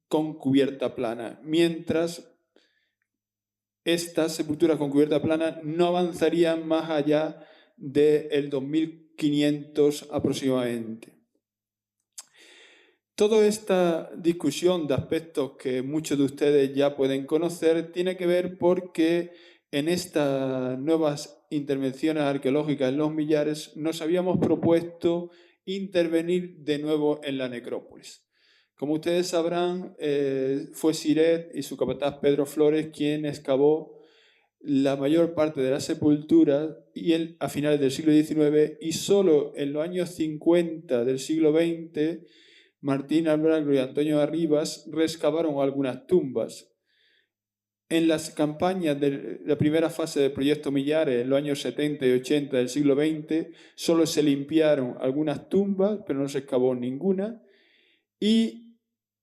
con cubierta plana, mientras estas sepulturas con cubierta plana no avanzarían más allá del 2500 aproximadamente. Toda esta discusión de aspectos que muchos de ustedes ya pueden conocer tiene que ver porque en estas nuevas intervenciones arqueológicas en los millares nos habíamos propuesto intervenir de nuevo en la necrópolis. Como ustedes sabrán, fue Siret y su capataz Pedro Flores quien excavó la mayor parte de la sepultura a finales del siglo XIX, y solo en los años 50 del siglo XX Martín Albragro y Antonio Arribas reexcavaron algunas tumbas. En las campañas de la primera fase del proyecto Millares, en los años 70 y 80 del siglo XX, solo se limpiaron algunas tumbas, pero no se excavó ninguna. Y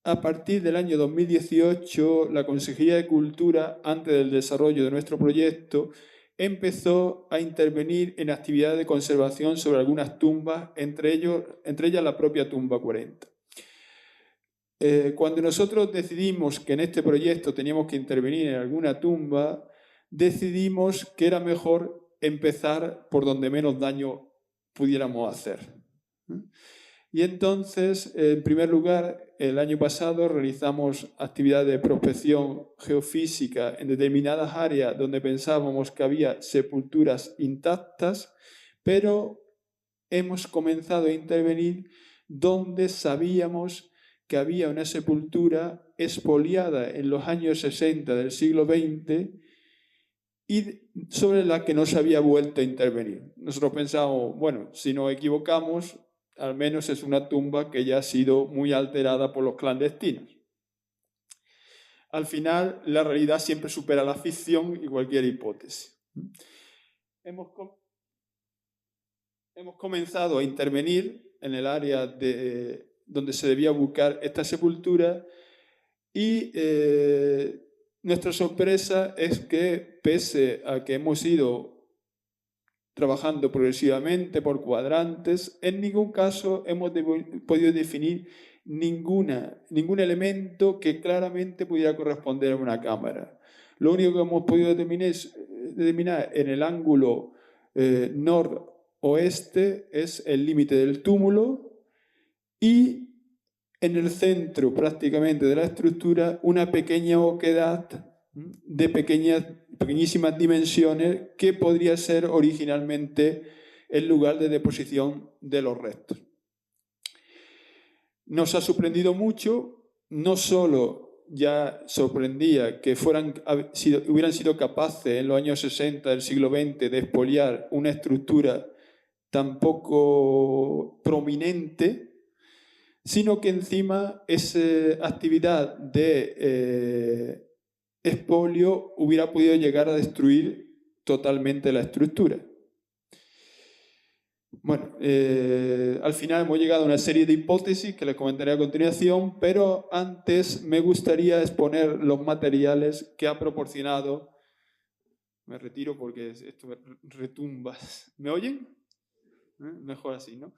a partir del año 2018, la Consejería de Cultura, antes del desarrollo de nuestro proyecto, empezó a intervenir en actividades de conservación sobre algunas tumbas, entre ellas la propia tumba 40. Cuando nosotros decidimos que en este proyecto teníamos que intervenir en alguna tumba, decidimos que era mejor empezar por donde menos daño pudiéramos hacer. Y entonces, en primer lugar, el año pasado realizamos actividades de prospección geofísica en determinadas áreas donde pensábamos que había sepulturas intactas, pero hemos comenzado a intervenir donde sabíamos que había una sepultura expoliada en los años 60 del siglo XX y sobre la que no se había vuelto a intervenir. Nosotros pensamos, bueno, si nos equivocamos, al menos es una tumba que ya ha sido muy alterada por los clandestinos. Al final, la realidad siempre supera la ficción y cualquier hipótesis. Hemos comenzado a intervenir en el área donde se debía buscar esta sepultura Y nuestra sorpresa es que, pese a que hemos ido trabajando progresivamente por cuadrantes, en ningún caso hemos podido definir ningún elemento que claramente pudiera corresponder a una cámara. Lo único que hemos podido determinar en el ángulo noroeste es el límite del túmulo y en el centro prácticamente de la estructura una pequeña oquedad de pequeñísimas dimensiones que podría ser originalmente el lugar de deposición de los restos. Nos ha sorprendido mucho, no solo ya sorprendía que hubieran sido capaces en los años 60 del siglo XX de expoliar una estructura tan poco prominente, sino que encima esa actividad de expolio hubiera podido llegar a destruir totalmente la estructura. Bueno, al final hemos llegado a una serie de hipótesis que les comentaré a continuación, pero antes me gustaría exponer los materiales que ha proporcionado. Me retiro porque esto retumba. ¿Me oyen? Mejor así, ¿no?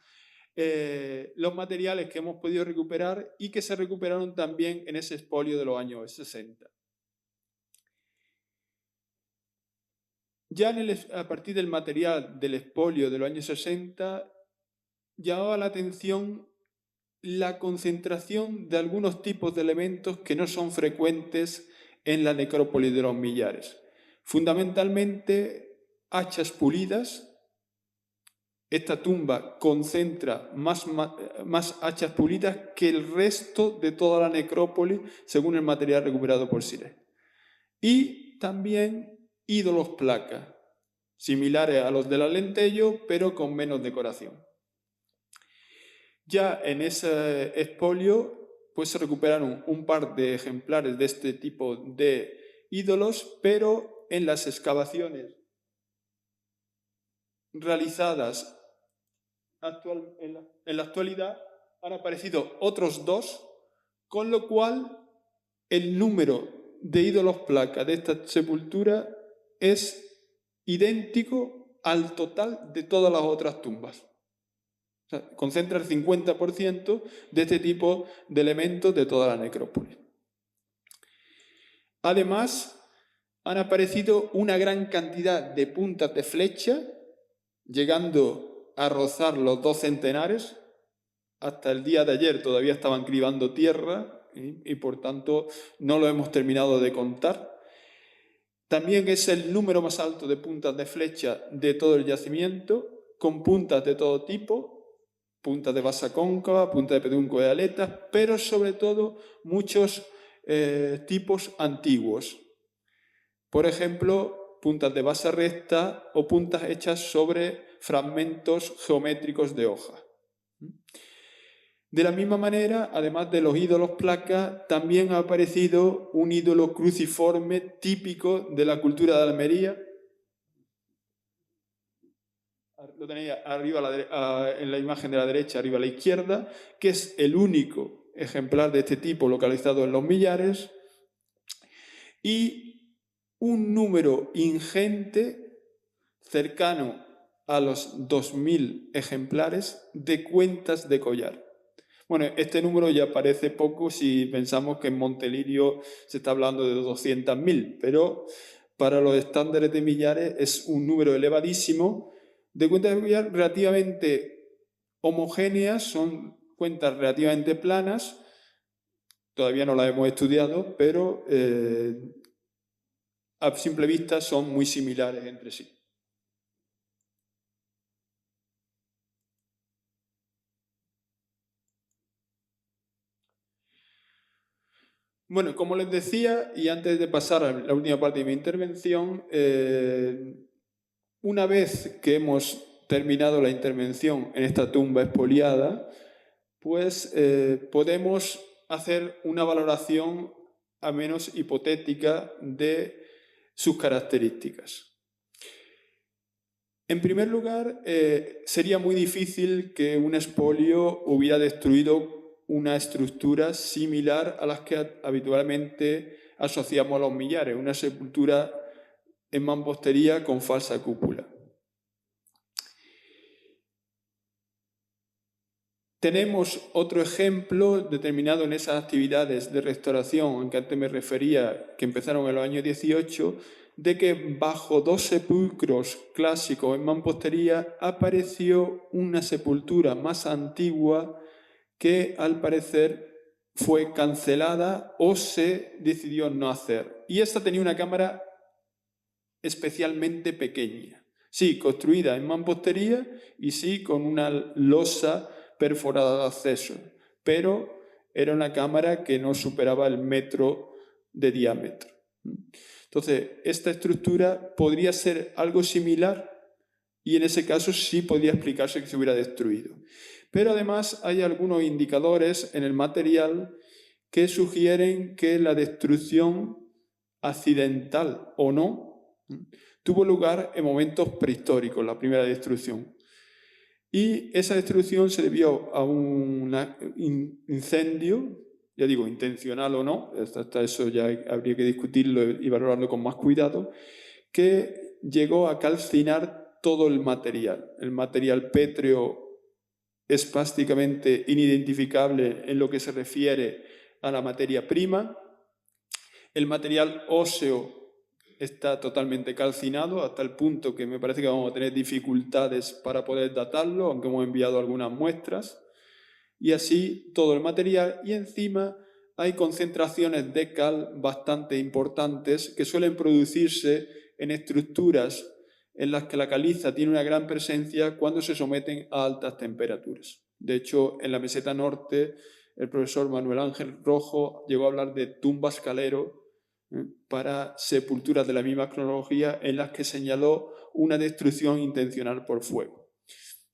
Los materiales que hemos podido recuperar y que se recuperaron también en ese expolio de los años 60. Ya a partir del material del expolio de los años 60 llamaba la atención la concentración de algunos tipos de elementos que no son frecuentes en la necrópolis de los Millares. Fundamentalmente hachas pulidas. Esta tumba concentra más hachas pulidas que el resto de toda la necrópolis, según el material recuperado por Siré. Y también ídolos placas, similares a los del Alentejo, pero con menos decoración. Ya en ese expolio pues se recuperaron un par de ejemplares de este tipo de ídolos, pero en las excavaciones realizadas en la actualidad han aparecido otros dos, con lo cual el número de ídolos placas de esta sepultura es idéntico al total de todas las otras tumbas. O sea, concentra el 50% de este tipo de elementos de toda la necrópolis. Además, han aparecido una gran cantidad de puntas de flecha, llegando a rozar los 2 centenares. Hasta el día de ayer todavía estaban cribando tierra y por tanto no lo hemos terminado de contar. También es el número más alto de puntas de flecha de todo el yacimiento, con puntas de todo tipo, puntas de basa cóncava, puntas de pedúnculo de aletas, pero sobre todo muchos tipos antiguos. Por ejemplo, puntas de base recta o puntas hechas sobre fragmentos geométricos de hoja. De la misma manera, además de los ídolos placas, también ha aparecido un ídolo cruciforme típico de la cultura de Almería. Lo tenéis arriba en la imagen de la derecha, arriba a la izquierda, que es el único ejemplar de este tipo localizado en los Millares, y un número ingente, cercano a los 2000 ejemplares de cuentas de collar. Bueno, este número ya parece poco si pensamos que en Montelirio se está hablando de 200.000, pero para los estándares de Millares es un número elevadísimo de cuentas de collar relativamente homogéneas, son cuentas relativamente planas, todavía no las hemos estudiado, pero a simple vista son muy similares entre sí. Bueno, como les decía, y antes de pasar a la última parte de mi intervención, una vez que hemos terminado la intervención en esta tumba expoliada, pues podemos hacer una valoración al menos hipotética de sus características. En primer lugar, sería muy difícil que un expolio hubiera destruido una estructura similar a las que habitualmente asociamos a los millares, una sepultura en mampostería con falsa cúpula. Tenemos otro ejemplo determinado en esas actividades de restauración en que antes me refería, que empezaron en los años 18, de que bajo 2 sepulcros clásicos en mampostería apareció una sepultura más antigua que al parecer fue cancelada o se decidió no hacer. Y esta tenía una cámara especialmente pequeña. Sí, construida en mampostería y sí con una losa perforada de acceso, pero era una cámara que no superaba el metro de diámetro. Entonces, esta estructura podría ser algo similar y en ese caso sí podría explicarse que se hubiera destruido. Pero además hay algunos indicadores en el material que sugieren que la destrucción accidental o no tuvo lugar en momentos prehistóricos, la primera destrucción. Y esa destrucción se debió a un incendio, ya digo, intencional o no, hasta eso ya habría que discutirlo y valorarlo con más cuidado, que llegó a calcinar todo el material. El material pétreo es prácticamente inidentificable en lo que se refiere a la materia prima. El material óseo está totalmente calcinado hasta el punto que me parece que vamos a tener dificultades para poder datarlo, aunque hemos enviado algunas muestras. Y así todo el material, y encima hay concentraciones de cal bastante importantes que suelen producirse en estructuras en las que la caliza tiene una gran presencia cuando se someten a altas temperaturas. De hecho, en la meseta norte, el profesor Manuel Ángel Rojo llegó a hablar de tumbas calero para sepulturas de la misma cronología en las que señaló una destrucción intencional por fuego.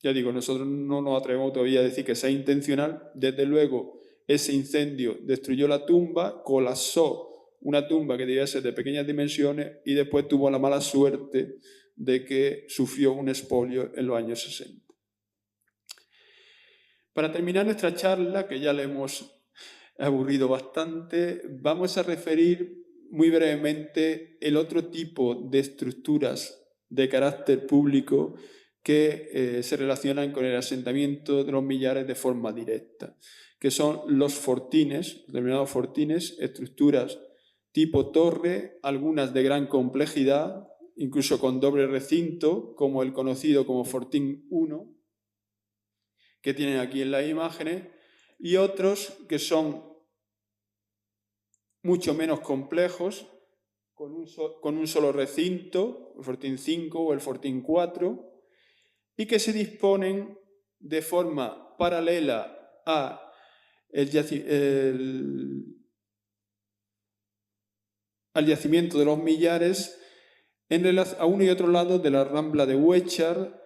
Ya digo, nosotros no nos atrevemos todavía a decir que sea intencional. Desde luego, ese incendio destruyó la tumba, colapsó una tumba que debía ser de pequeñas dimensiones y después tuvo la mala suerte de que sufrió un expolio en los años 60. Para terminar nuestra charla, que ya le hemos aburrido bastante, vamos a referir muy brevemente el otro tipo de estructuras de carácter público que se relacionan con el asentamiento de los millares de forma directa, que son los fortines, denominados fortines, estructuras tipo torre, algunas de gran complejidad, incluso con doble recinto, como el conocido como Fortín 1, que tienen aquí en las imágenes, y otros que son mucho menos complejos, con un solo recinto, el Fortín 5 o el Fortín 4, y que se disponen de forma paralela al yacimiento de los millares a uno y otro lado de la Rambla de Huéchar,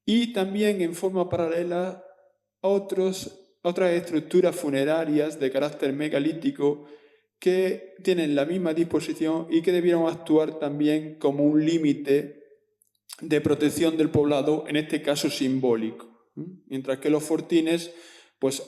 y también en forma paralela a otras estructuras funerarias de carácter megalítico que tienen la misma disposición y que debieron actuar también como un límite de protección del poblado, en este caso simbólico. Mientras que los fortines pues,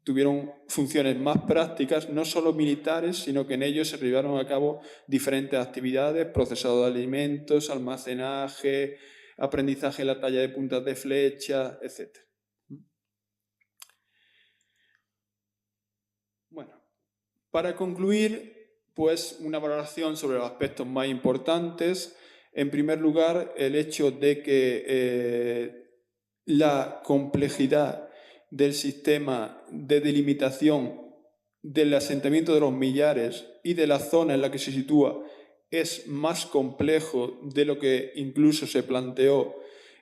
tuvieron funciones más prácticas, no solo militares, sino que en ellos se llevaron a cabo diferentes actividades, procesado de alimentos, almacenaje, aprendizaje en la talla de puntas de flecha, etc. Bueno, para concluir, pues una valoración sobre los aspectos más importantes. En primer lugar, el hecho de que la complejidad del sistema de delimitación del asentamiento de los millares y de la zona en la que se sitúa es más complejo de lo que incluso se planteó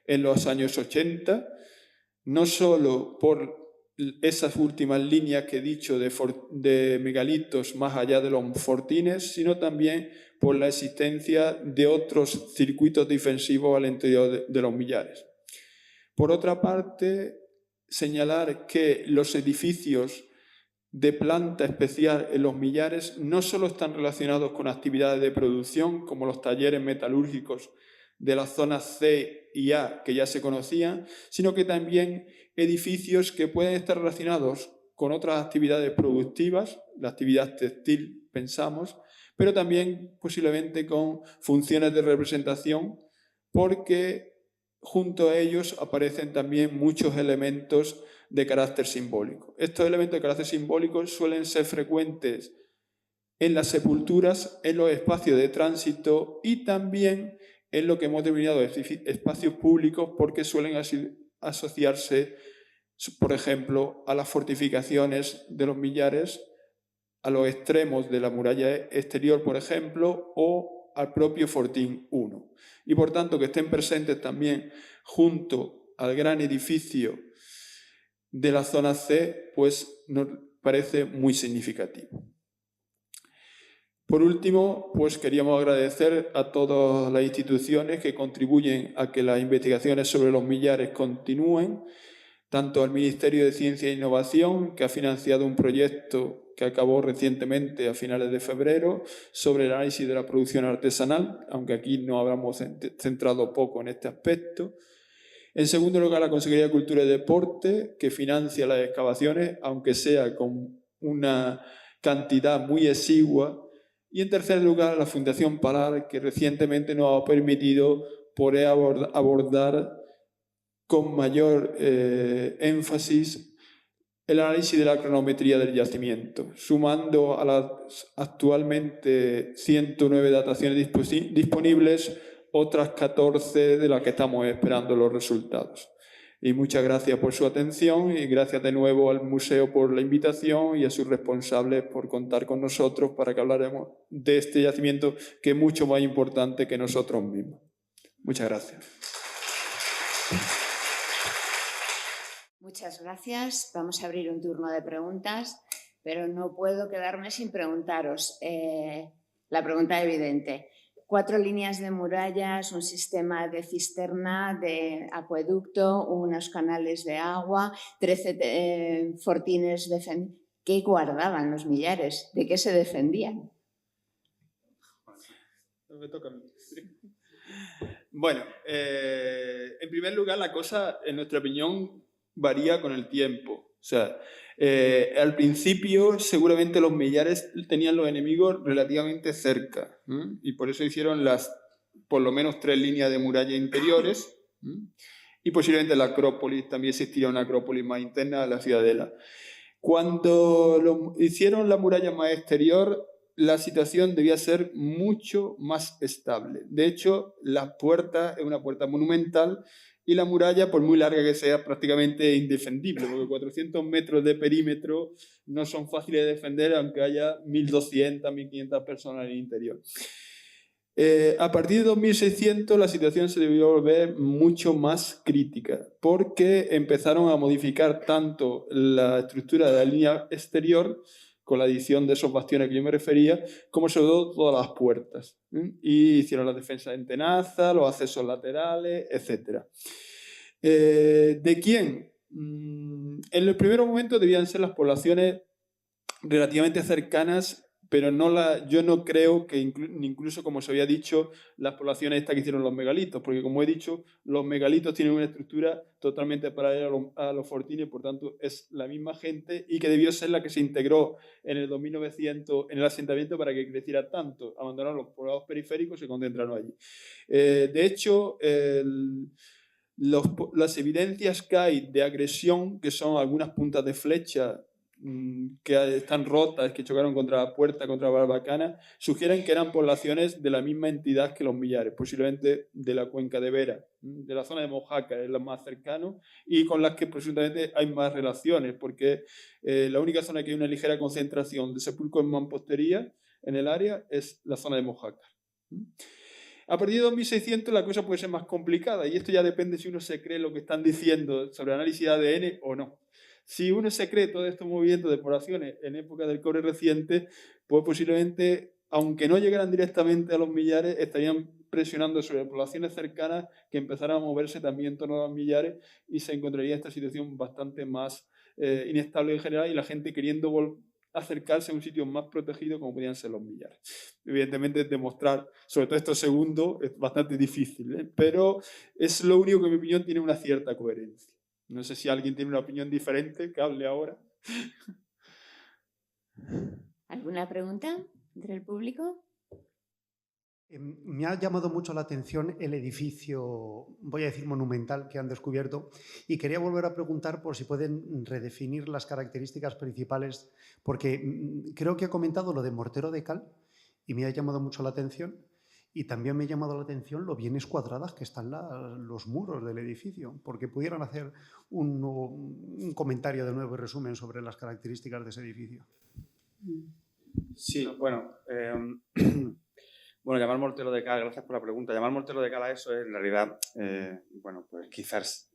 en los años 80, no solo por esas últimas líneas que he dicho de megalitos más allá de los fortines, sino también por la existencia de otros circuitos defensivos al interior de los millares. Por otra parte, señalar que los edificios de planta especial en los millares no solo están relacionados con actividades de producción, como los talleres metalúrgicos de las zonas C y A que ya se conocían, sino que también edificios que pueden estar relacionados con otras actividades productivas, la actividad textil, pensamos, pero también posiblemente con funciones de representación, porque junto a ellos aparecen también muchos elementos de carácter simbólico. Estos elementos de carácter simbólico suelen ser frecuentes en las sepulturas, en los espacios de tránsito y también en lo que hemos denominado espacios públicos, porque suelen asociarse, por ejemplo, a las fortificaciones de los millares, a los extremos de la muralla exterior, por ejemplo, o al propio Fortín I. Y por tanto que estén presentes también junto al gran edificio de la zona C, pues nos parece muy significativo. Por último, pues queríamos agradecer a todas las instituciones que contribuyen a que las investigaciones sobre los millares continúen, tanto al Ministerio de Ciencia e Innovación, que ha financiado un proyecto que acabó recientemente a finales de febrero sobre el análisis de la producción artesanal, aunque aquí nos habremos centrado poco en este aspecto. En segundo lugar, la Consejería de Cultura y Deporte, que financia las excavaciones, aunque sea con una cantidad muy exigua. Y en tercer lugar, la Fundación Palar, que recientemente nos ha permitido poder abordar con mayor énfasis el análisis de la cronometría del yacimiento, sumando a las actualmente 109 dataciones disponibles, otras 14 de las que estamos esperando los resultados. Y muchas gracias por su atención y gracias de nuevo al museo por la invitación y a sus responsables por contar con nosotros para que hablaremos de este yacimiento que es mucho más importante que nosotros mismos. Muchas gracias. Muchas gracias. Vamos a abrir un turno de preguntas, pero no puedo quedarme sin preguntaros. La pregunta evidente. 4 líneas de murallas, un sistema de cisterna, de acueducto, unos canales de agua, 13 fortines defendidos. ¿Qué guardaban los millares? ¿De qué se defendían? Me toca a mí. Bueno, en primer lugar, la cosa, en nuestra opinión, varía con el tiempo. O sea, al principio seguramente los millares tenían los enemigos relativamente cerca, y por eso hicieron por lo menos 3 líneas de muralla interiores, y posiblemente la Acrópolis, también existiría una Acrópolis más interna a la ciudadela. Cuando hicieron la muralla más exterior, la situación debía ser mucho más estable. De hecho, la puerta es una puerta monumental y la muralla, por muy larga que sea, prácticamente indefendible, porque 400 metros de perímetro no son fáciles de defender, aunque haya 1.200, 1.500 personas en el interior. A partir de 2600 la situación se debió volver mucho más crítica, porque empezaron a modificar tanto la estructura de la línea exterior, con la adición de esos bastiones que yo me refería, como sobre todo todas las puertas. Y hicieron las defensas en tenaza, los accesos laterales, etc. ¿De quién? En el primer momento debían ser las poblaciones relativamente cercanas, pero yo no creo que incluso, como se había dicho, las poblaciones estas que hicieron los megalitos, porque como he dicho, los megalitos tienen una estructura totalmente paralela a los fortines, por tanto es la misma gente y que debió ser la que se integró en el 2900 en el asentamiento para que creciera tanto. Abandonaron los poblados periféricos y se concentraron allí. De hecho, las evidencias que hay de agresión, que son algunas puntas de flecha que están rotas, que chocaron contra la puerta, contra la barbacana, sugieren que eran poblaciones de la misma entidad que los millares, posiblemente de la cuenca de Vera, de la zona de Mojácar, es la más cercana, y con las que posiblemente hay más relaciones, porque la única zona que hay una ligera concentración de sepulcros en mampostería en el área es la zona de Mojácar. A partir de 2600 la cosa puede ser más complicada, y esto ya depende si uno se cree lo que están diciendo sobre análisis de ADN o no. Si uno se cree todos estos movimientos de poblaciones en época del cobre reciente, pues posiblemente, aunque no llegaran directamente a los millares, estarían presionando sobre poblaciones cercanas que empezaran a moverse también en torno a los millares y se encontraría esta situación bastante más inestable en general y la gente queriendo acercarse a un sitio más protegido como podían ser los millares. Evidentemente demostrar, sobre todo esto segundo, es bastante difícil, pero es lo único que en mi opinión tiene una cierta coherencia. No sé si alguien tiene una opinión diferente, que hable ahora. ¿Alguna pregunta entre el público? Me ha llamado mucho la atención el edificio, voy a decir monumental, que han descubierto, y quería volver a preguntar por si pueden redefinir las características principales, porque creo que ha comentado lo de mortero de cal y me ha llamado mucho la atención, y también me ha llamado la atención lo bien escuadradas que están los muros del edificio, porque pudieran hacer un comentario de nuevo y resumen sobre las características de ese edificio. Sí, bueno... Bueno, llamar mortero de cal, gracias por la pregunta. Llamar mortero de cal a eso es en realidad, bueno, pues quizás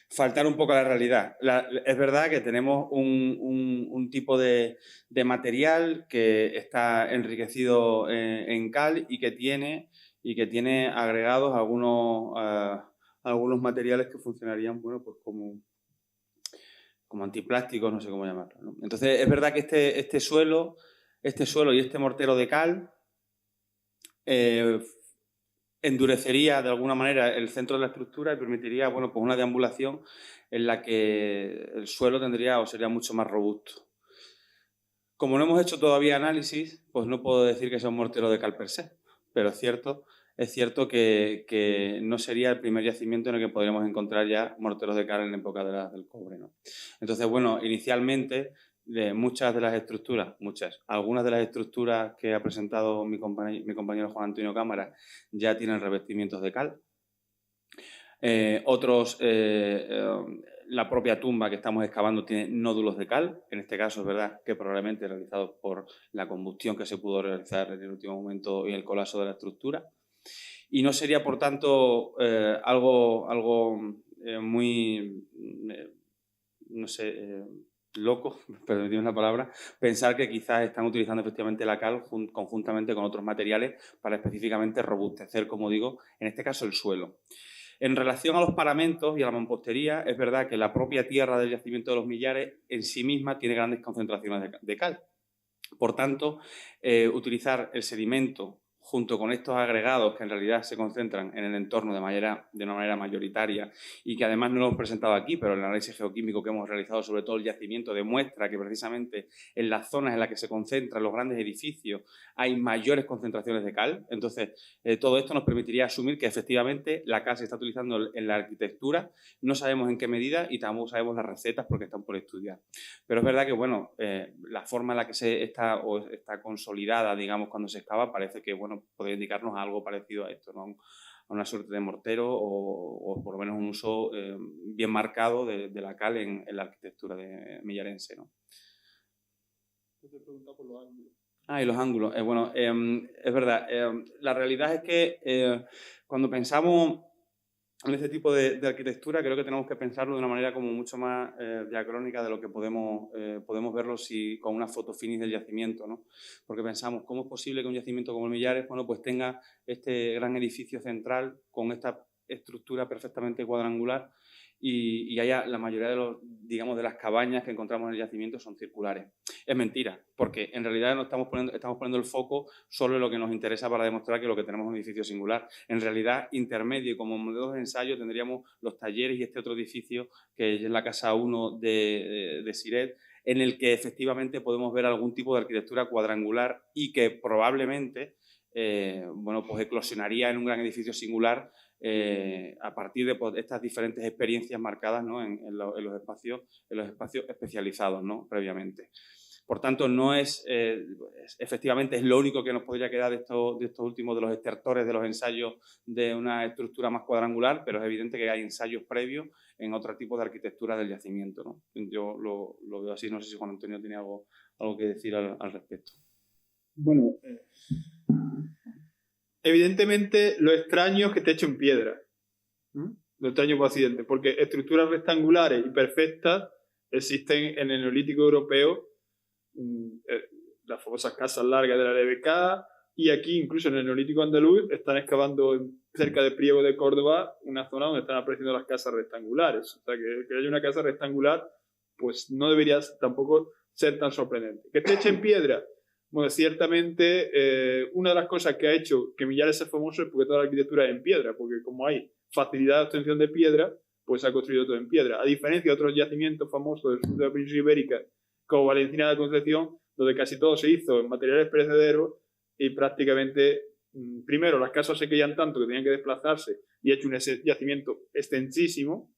faltar un poco a la realidad. Es verdad que tenemos un tipo de material que está enriquecido en cal y que tiene agregados algunos materiales que funcionarían, bueno, pues como antiplásticos, no sé cómo llamarlo, ¿no? Entonces, es verdad que este suelo y este mortero de cal endurecería de alguna manera el centro de la estructura y permitiría, bueno, pues una deambulación en la que el suelo tendría o sería mucho más robusto. Como no hemos hecho todavía análisis, pues no puedo decir que sea un mortero de cal per se, pero es cierto que no sería el primer yacimiento en el que podríamos encontrar ya morteros de cal en la época del cobre, ¿no? Entonces, bueno, inicialmente algunas de las estructuras que ha presentado mi compañero Juan Antonio Cámara ya tienen revestimientos de cal. La propia tumba que estamos excavando tiene nódulos de cal, en este caso es verdad que probablemente realizados por la combustión que se pudo realizar en el último momento y el colapso de la estructura. Y no sería, por tanto, algo muy, no sé, loco, permitidme la palabra, pensar que quizás están utilizando efectivamente la cal conjuntamente con otros materiales para específicamente robustecer, como digo, en este caso el suelo. En relación a los paramentos y a la mampostería, es verdad que la propia tierra del yacimiento de los Millares en sí misma tiene grandes concentraciones de cal. Por tanto, utilizar el sedimento junto con estos agregados que en realidad se concentran en el entorno de una manera mayoritaria y que además no lo hemos presentado aquí, pero el análisis geoquímico que hemos realizado sobre todo el yacimiento demuestra que precisamente en las zonas en las que se concentran los grandes edificios hay mayores concentraciones de cal. Entonces, todo esto nos permitiría asumir que efectivamente la cal se está utilizando en la arquitectura, no sabemos en qué medida y tampoco sabemos las recetas porque están por estudiar. Pero es verdad que, bueno, la forma en la que está consolidada, digamos, cuando se excava, parece que, bueno, podría indicarnos algo parecido a esto, ¿no? A una suerte de mortero o por lo menos un uso bien marcado de la cal en la arquitectura millarense, ¿no? Yo te he preguntado por los ángulos. Y los ángulos. Bueno, es verdad. La realidad es que cuando pensamos en este tipo de arquitectura, creo que tenemos que pensarlo de una manera como mucho más diacrónica de lo que podemos verlo con una foto finis del yacimiento, ¿no? Porque pensamos, ¿cómo es posible que un yacimiento como el Millares, bueno, pues tenga este gran edificio central con esta estructura perfectamente cuadrangular y haya la mayoría de las cabañas que encontramos en el yacimiento son circulares? Es mentira, porque en realidad no estamos poniendo el foco solo en lo que nos interesa para demostrar que lo que tenemos es un edificio singular. En realidad, intermedio, como modelo de ensayo, tendríamos los talleres y este otro edificio que es la Casa 1 de Siret, en el que efectivamente podemos ver algún tipo de arquitectura cuadrangular y que probablemente bueno, pues eclosionaría en un gran edificio singular a partir de estas diferentes experiencias marcadas, ¿no? en los espacios especializados, ¿no? Previamente. Por tanto, no efectivamente es lo único que nos podría quedar de estos últimos, de los estertores, de los ensayos de una estructura más cuadrangular, pero es evidente que hay ensayos previos en otro tipo de arquitectura del yacimiento, ¿no? Yo lo veo así, no sé si Juan Antonio tiene algo que decir al respecto. Bueno, evidentemente lo extraño es que esté hecho en piedra. Lo extraño por accidente, porque estructuras rectangulares y perfectas existen en el Neolítico europeo, las famosas casas largas de la LBK, y aquí incluso en el Neolítico andaluz están excavando cerca de Priego de Córdoba una zona donde están apareciendo las casas rectangulares. O sea, que haya una casa rectangular pues no debería tampoco ser tan sorprendente. ¿Que esté hecha en piedra? Bueno, ciertamente una de las cosas que ha hecho que Millares sea famoso es porque toda la arquitectura es en piedra, porque como hay facilidad de obtención de piedra, pues se ha construido todo en piedra. A diferencia de otros yacimientos famosos del sur de la península ibérica, como Valenciana de la Concepción, donde casi todo se hizo en materiales perecederos y prácticamente, primero, las casas se caían tanto que tenían que desplazarse y ha hecho un yacimiento extensísimo.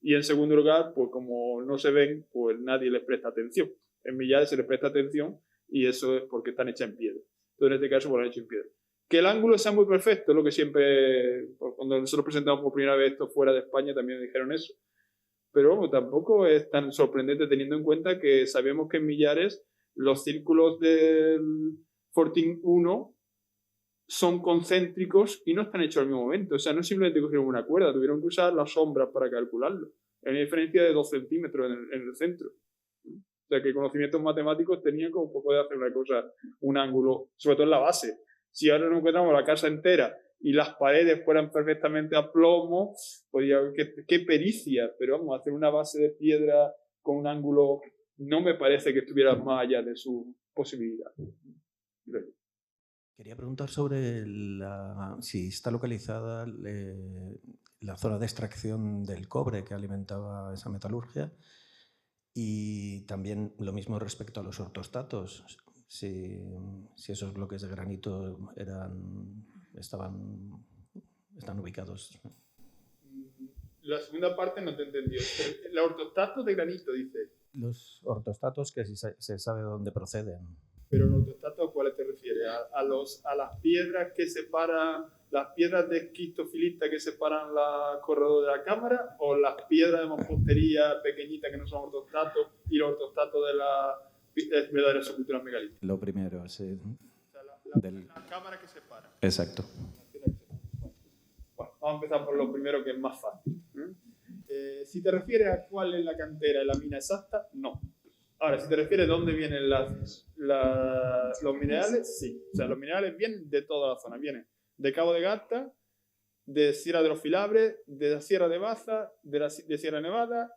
Y en segundo lugar, pues como no se ven, pues nadie les presta atención. En Millares se les presta atención y eso es porque están hechas en piedra. Entonces, en este caso, pues lo han hecho en piedra. Que el ángulo sea muy perfecto, lo que siempre, cuando nosotros presentamos por primera vez esto fuera de España, también dijeron eso. Pero bueno, tampoco es tan sorprendente teniendo en cuenta que sabemos que en Millares los círculos del Fortín 1 son concéntricos y no están hechos al mismo momento. O sea, no simplemente cogieron una cuerda, tuvieron que usar las sombras para calcularlo. Hay una diferencia de 2 centímetros en el centro. O sea, que conocimientos matemáticos tenían como un poco de hacer una cosa, un ángulo, sobre todo en la base. Si ahora nos encontramos la casa entera y las paredes fueran perfectamente a plomo, podría qué pericia, pero vamos, hacer una base de piedra con un ángulo no me parece que estuviera más allá de su posibilidad. Quería preguntar sobre si está localizada la zona de extracción del cobre que alimentaba esa metalurgia y también lo mismo respecto a los ortostatos, si esos bloques de granito están ubicados. La segunda parte no te entendí. ¿El ortostato de granito, dice? Los ortostatos que se sabe de dónde proceden. ¿Pero el ortostato a cuáles te refieres? ¿A las piedras que separan, las piedras de esquistofilita que separan la corredor de la cámara, o las piedras de mampostería pequeñitas que no son ortostatos y los ortostatos de las verdaderas esculturas megalíticas? Lo primero, sí. O sea, la cámara que separa. Exacto. Bueno, vamos a empezar por lo primero, que es más fácil. Si te refieres a cuál es la cantera y la mina exacta, no. Ahora, si te refieres a dónde vienen los minerales, sí. O sea, los minerales vienen de toda la zona. Vienen de Cabo de Gata, de Sierra de los Filabres, de la Sierra de Baza, de Sierra Nevada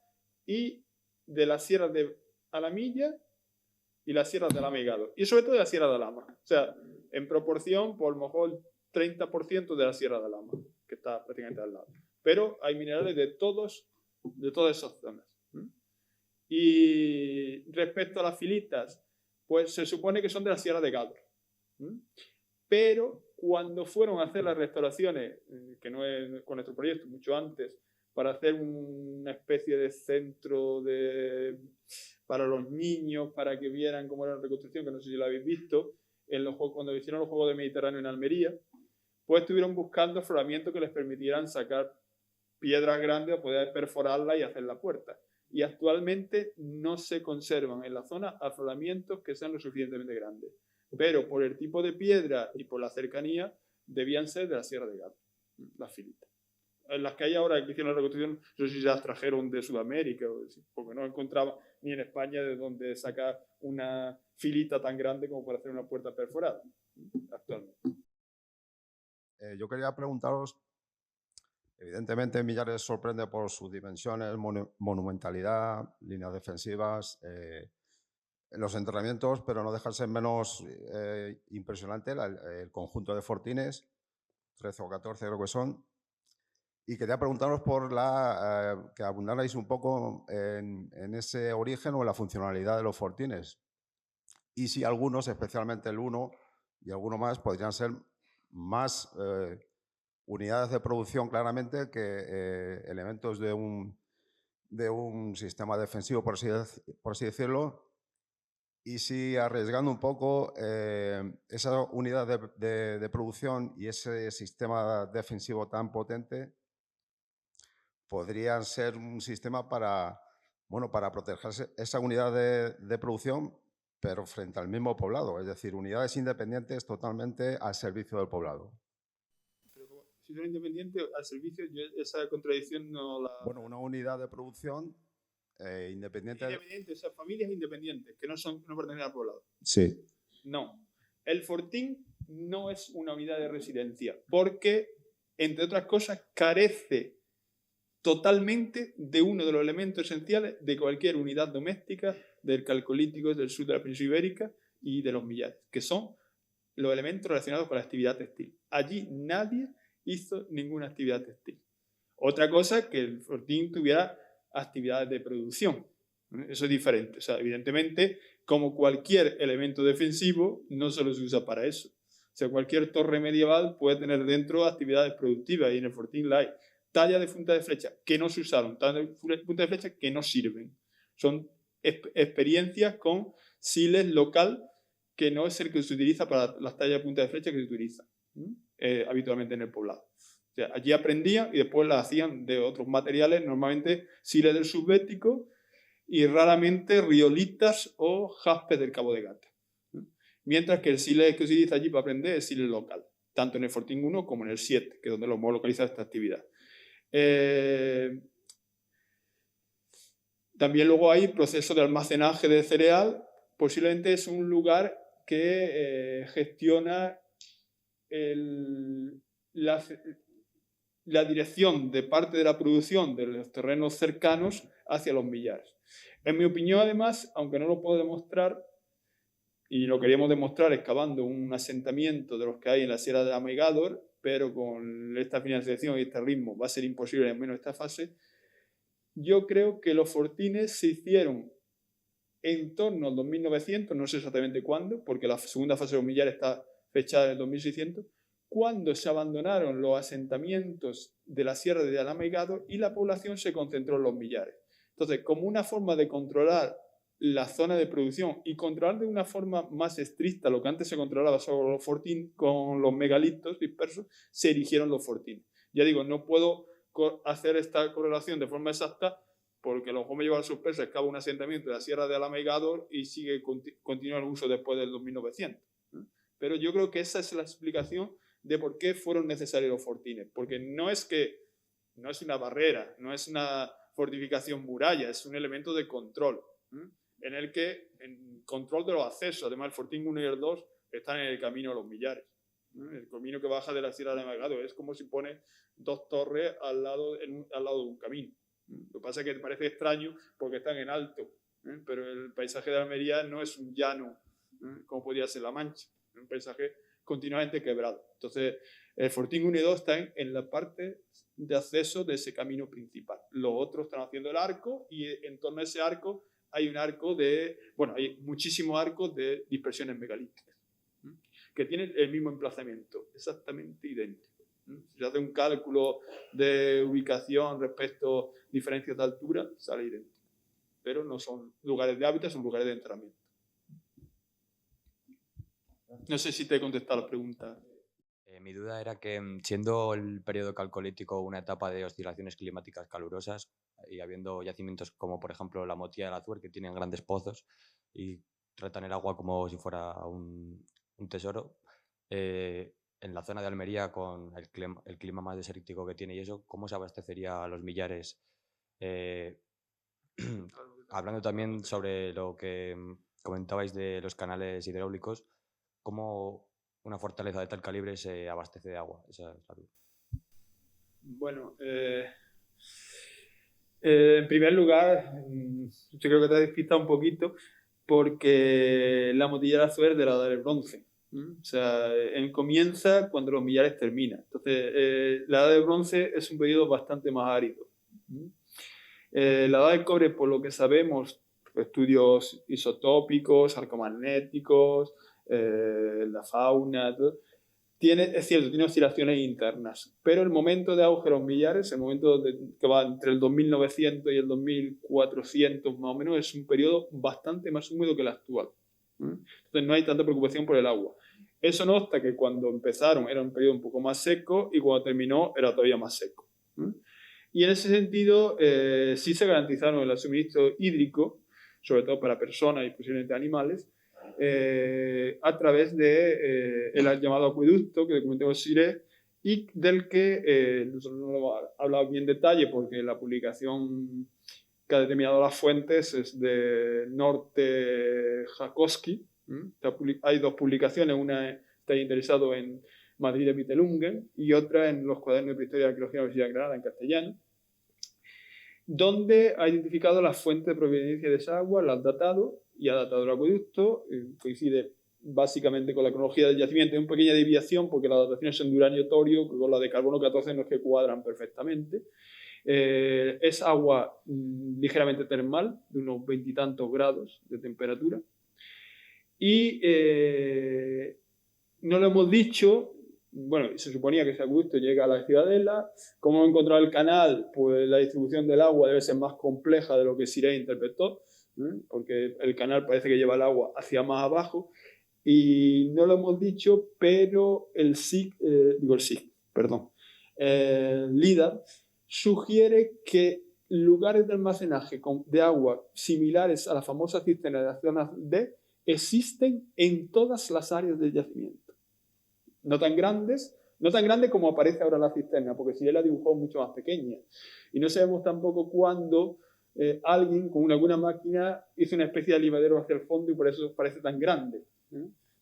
y de la Sierra de Alamilla y la Sierra de Alamegado. Y sobre todo de la Sierra de Alhama. O sea, en proporción, por lo mejor 30% de la Sierra de Alhama, que está prácticamente al lado. Pero hay minerales de todas esas zonas. Y respecto a las filitas, pues se supone que son de la Sierra de Gádor. Pero cuando fueron a hacer las restauraciones, que no es con nuestro proyecto, mucho antes, para hacer una especie de centro para los niños, para que vieran cómo era la reconstrucción, que no sé si lo habéis visto, cuando hicieron los Juegos del Mediterráneo en Almería, pues estuvieron buscando afloramientos que les permitieran sacar piedras grandes, poder perforarlas y hacer la puerta. Y actualmente no se conservan en la zona afloramientos que sean lo suficientemente grandes. Pero por el tipo de piedra y por la cercanía, debían ser de la Sierra de Gata, las filitas. En las que hay ahora que hicieron la reconstrucción, no sé si las trajeron de Sudamérica, porque no encontraba ni en España de donde sacar una filita tan grande como para hacer una puerta perforada, actualmente. Yo quería preguntaros, evidentemente Millares sorprende por sus dimensiones, monumentalidad, líneas defensivas, los enterramientos, pero no deja de ser menos impresionante el conjunto de fortines, 13 o 14 creo que son. Y quería preguntaros por que abundarais un poco en ese origen o en la funcionalidad de los fortines. Y si algunos, especialmente el 1 y alguno más, podrían ser más unidades de producción claramente que elementos de un sistema defensivo, por así decirlo. Y si arriesgando un poco esa unidad de producción y ese sistema defensivo tan potente podrían ser un sistema para proteger esa unidad de producción, pero frente al mismo poblado, es decir, unidades independientes totalmente al servicio del poblado. Pero si son independientes al servicio, yo esa contradicción no la... Bueno, una unidad de producción independiente... O sea, familias independientes, que no pertenecen al poblado. Sí. No. El fortín no es una unidad de residencia, porque, entre otras cosas, carece totalmente de uno de los elementos esenciales de cualquier unidad doméstica del Calcolítico, del sur de la península ibérica y de los Millares, que son los elementos relacionados con la actividad textil. Allí nadie hizo ninguna actividad textil. Otra cosa es que el fortín tuviera actividades de producción. Eso es diferente. O sea, evidentemente, como cualquier elemento defensivo, no solo se usa para eso. O sea, cualquier torre medieval puede tener dentro actividades productivas y en el fortín la hay. Tallas de punta de flecha que no se usaron, tallas de punta de flecha que no sirven. Son experiencias con siles local que no es el que se utiliza para las tallas de punta de flecha que se utilizan habitualmente en el poblado. O sea, allí aprendían y después las hacían de otros materiales, normalmente siles del subbético y raramente riolitas o jaspes del Cabo de Gata. Mientras que el sile que se utiliza allí para aprender es sile local, tanto en el Fortín 1 como en el 7, que es donde lo hemos localizado esta actividad. También luego hay procesos de almacenaje de cereal. Posiblemente es un lugar que gestiona la dirección de parte de la producción de los terrenos cercanos hacia los millares. En mi opinión, además, aunque no lo puedo demostrar, y lo queríamos demostrar excavando un asentamiento de los que hay en la Sierra de Ameigador, pero con esta financiación y este ritmo va a ser imposible al menos esta fase, yo creo que los fortines se hicieron en torno al 2900, no sé exactamente cuándo, porque la segunda fase de los millares está fechada en el 2600, cuando se abandonaron los asentamientos de la Sierra de Ameigador y la población se concentró en los millares. Entonces, como una forma de controlar la zona de producción y controlar de una forma más estricta lo que antes se controlaba solo los fortines, con los megalitos dispersos, se erigieron los fortines. Ya digo, no puedo hacer esta correlación de forma exacta porque a lo mejor me lleva a la sorpresa, excava un asentamiento de la Sierra de Ameigador y continúa el uso después del 2900. Pero yo creo que esa es la explicación de por qué fueron necesarios los fortines, porque no es una barrera, no es una fortificación muralla, es un elemento de control, en el que en control de los accesos, además el Fortín 1 y el 2 están en el camino a los millares. El camino que baja de la Sierra de Ameigador es como si pone dos torres al lado de un camino. Lo que pasa es que parece extraño porque están en alto, pero el paisaje de Almería no es un llano, como podría ser La Mancha, es un paisaje continuamente quebrado. Entonces, el Fortín 1 y 2 están en la parte de acceso de ese camino principal. Los otros están haciendo el arco y en torno a ese arco hay un arco hay muchísimos arcos de dispersiones megalíticas que tienen el mismo emplazamiento, exactamente idéntico. Si se hace un cálculo de ubicación respecto a diferencias de altura, sale idéntico. Pero no son lugares de hábitat, son lugares de enterramiento. No sé si te he contestado la pregunta. Mi duda era que, siendo el periodo calcolítico una etapa de oscilaciones climáticas calurosas y habiendo yacimientos como, por ejemplo, la Motilla del Azuer, que tienen grandes pozos y tratan el agua como si fuera un tesoro, en la zona de Almería, con el clima más desértico que tiene y eso, ¿cómo se abastecería a los millares? Hablando también sobre lo que comentabais de los canales hidráulicos, ¿cómo una fortaleza de tal calibre se abastece de agua? Esa es la duda. Bueno, en primer lugar, yo creo que te has despistado un poquito porque la Motilla del Azuer de la Edad del Bronce. O sea, comienza cuando los millares terminan. Entonces, la Edad del Bronce es un periodo bastante más árido. La Edad del Cobre, por lo que sabemos, estudios isotópicos, arcomagnéticos, la fauna, todo, es cierto, tiene oscilaciones internas, pero el momento de auge de los millares, el momento que va entre el 2900 y el 2400 más o menos, es un periodo bastante más húmedo que el actual. Entonces no hay tanta preocupación por el agua. Eso no obsta que cuando empezaron era un periodo un poco más seco y cuando terminó era todavía más seco. Y en ese sentido sí se garantizaron el suministro hídrico, sobre todo para personas y posiblemente animales, a través del llamado acueducto que documentó Siré y del que nosotros no lo hemos hablado bien en detalle porque la publicación que ha determinado las fuentes es de Norte Jakowski. Hay dos publicaciones, una está interesado en Madrid de Mittelungen y otra en los cuadernos de prehistoria y arqueología de la Universidad de Granada en castellano, donde ha identificado las fuentes de proveniencia de esa agua, las ha datado y ha datado el acueducto, coincide básicamente con la cronología del yacimiento. Hay una pequeña desviación porque las dataciones son de uranio-torio, que con la de carbono 14 no es que cuadran perfectamente. Es agua ligeramente termal, de unos 20 y tantos grados de temperatura. Y no lo hemos dicho, bueno, se suponía que ese acueducto llega a la ciudadela. Como hemos encontrado el canal, pues la distribución del agua debe ser más compleja de lo que Sirey interpretó, porque el canal parece que lleva el agua hacia más abajo. Y no lo hemos dicho, pero el LIDAR sugiere que lugares de almacenaje de agua similares a la famosa cisterna de la zona D existen en todas las áreas del yacimiento. No tan grandes como aparece ahora la cisterna, porque Sirey la dibujó mucho más pequeña. Y no sabemos tampoco cuándo alguien con alguna máquina hizo una especie de alivadero hacia el fondo y por eso parece tan grande.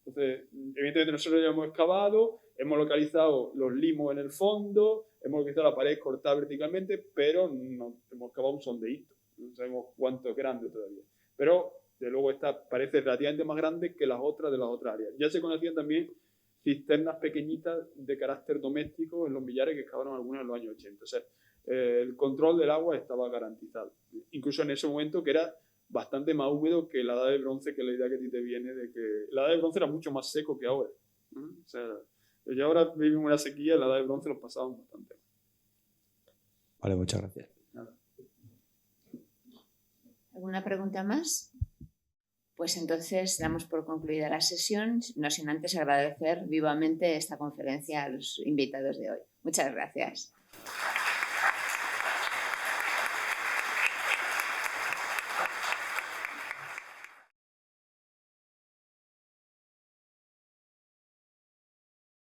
Entonces, evidentemente nosotros ya hemos excavado, hemos localizado los limos en el fondo, hemos localizado la pared cortada verticalmente, pero no hemos excavado un sondeíto. No sabemos cuánto es grande todavía. Pero, de luego, esta parece relativamente más grande que las otras de las otras áreas. Ya se conocían también cisternas pequeñitas de carácter doméstico en los Millares que excavaron algunas en los años 80. O sea, el control del agua estaba garantizado. Incluso en ese momento que era bastante más húmedo que la edad de bronce, que es la idea que a ti te viene de que la edad de bronce era mucho más seco que ahora. O sea, ya ahora vivimos una sequía, en la edad de bronce lo pasaban bastante. Vale, muchas gracias. Nada. ¿Alguna pregunta más? Pues entonces damos por concluida la sesión, no sin antes agradecer vivamente esta conferencia a los invitados de hoy. Muchas gracias.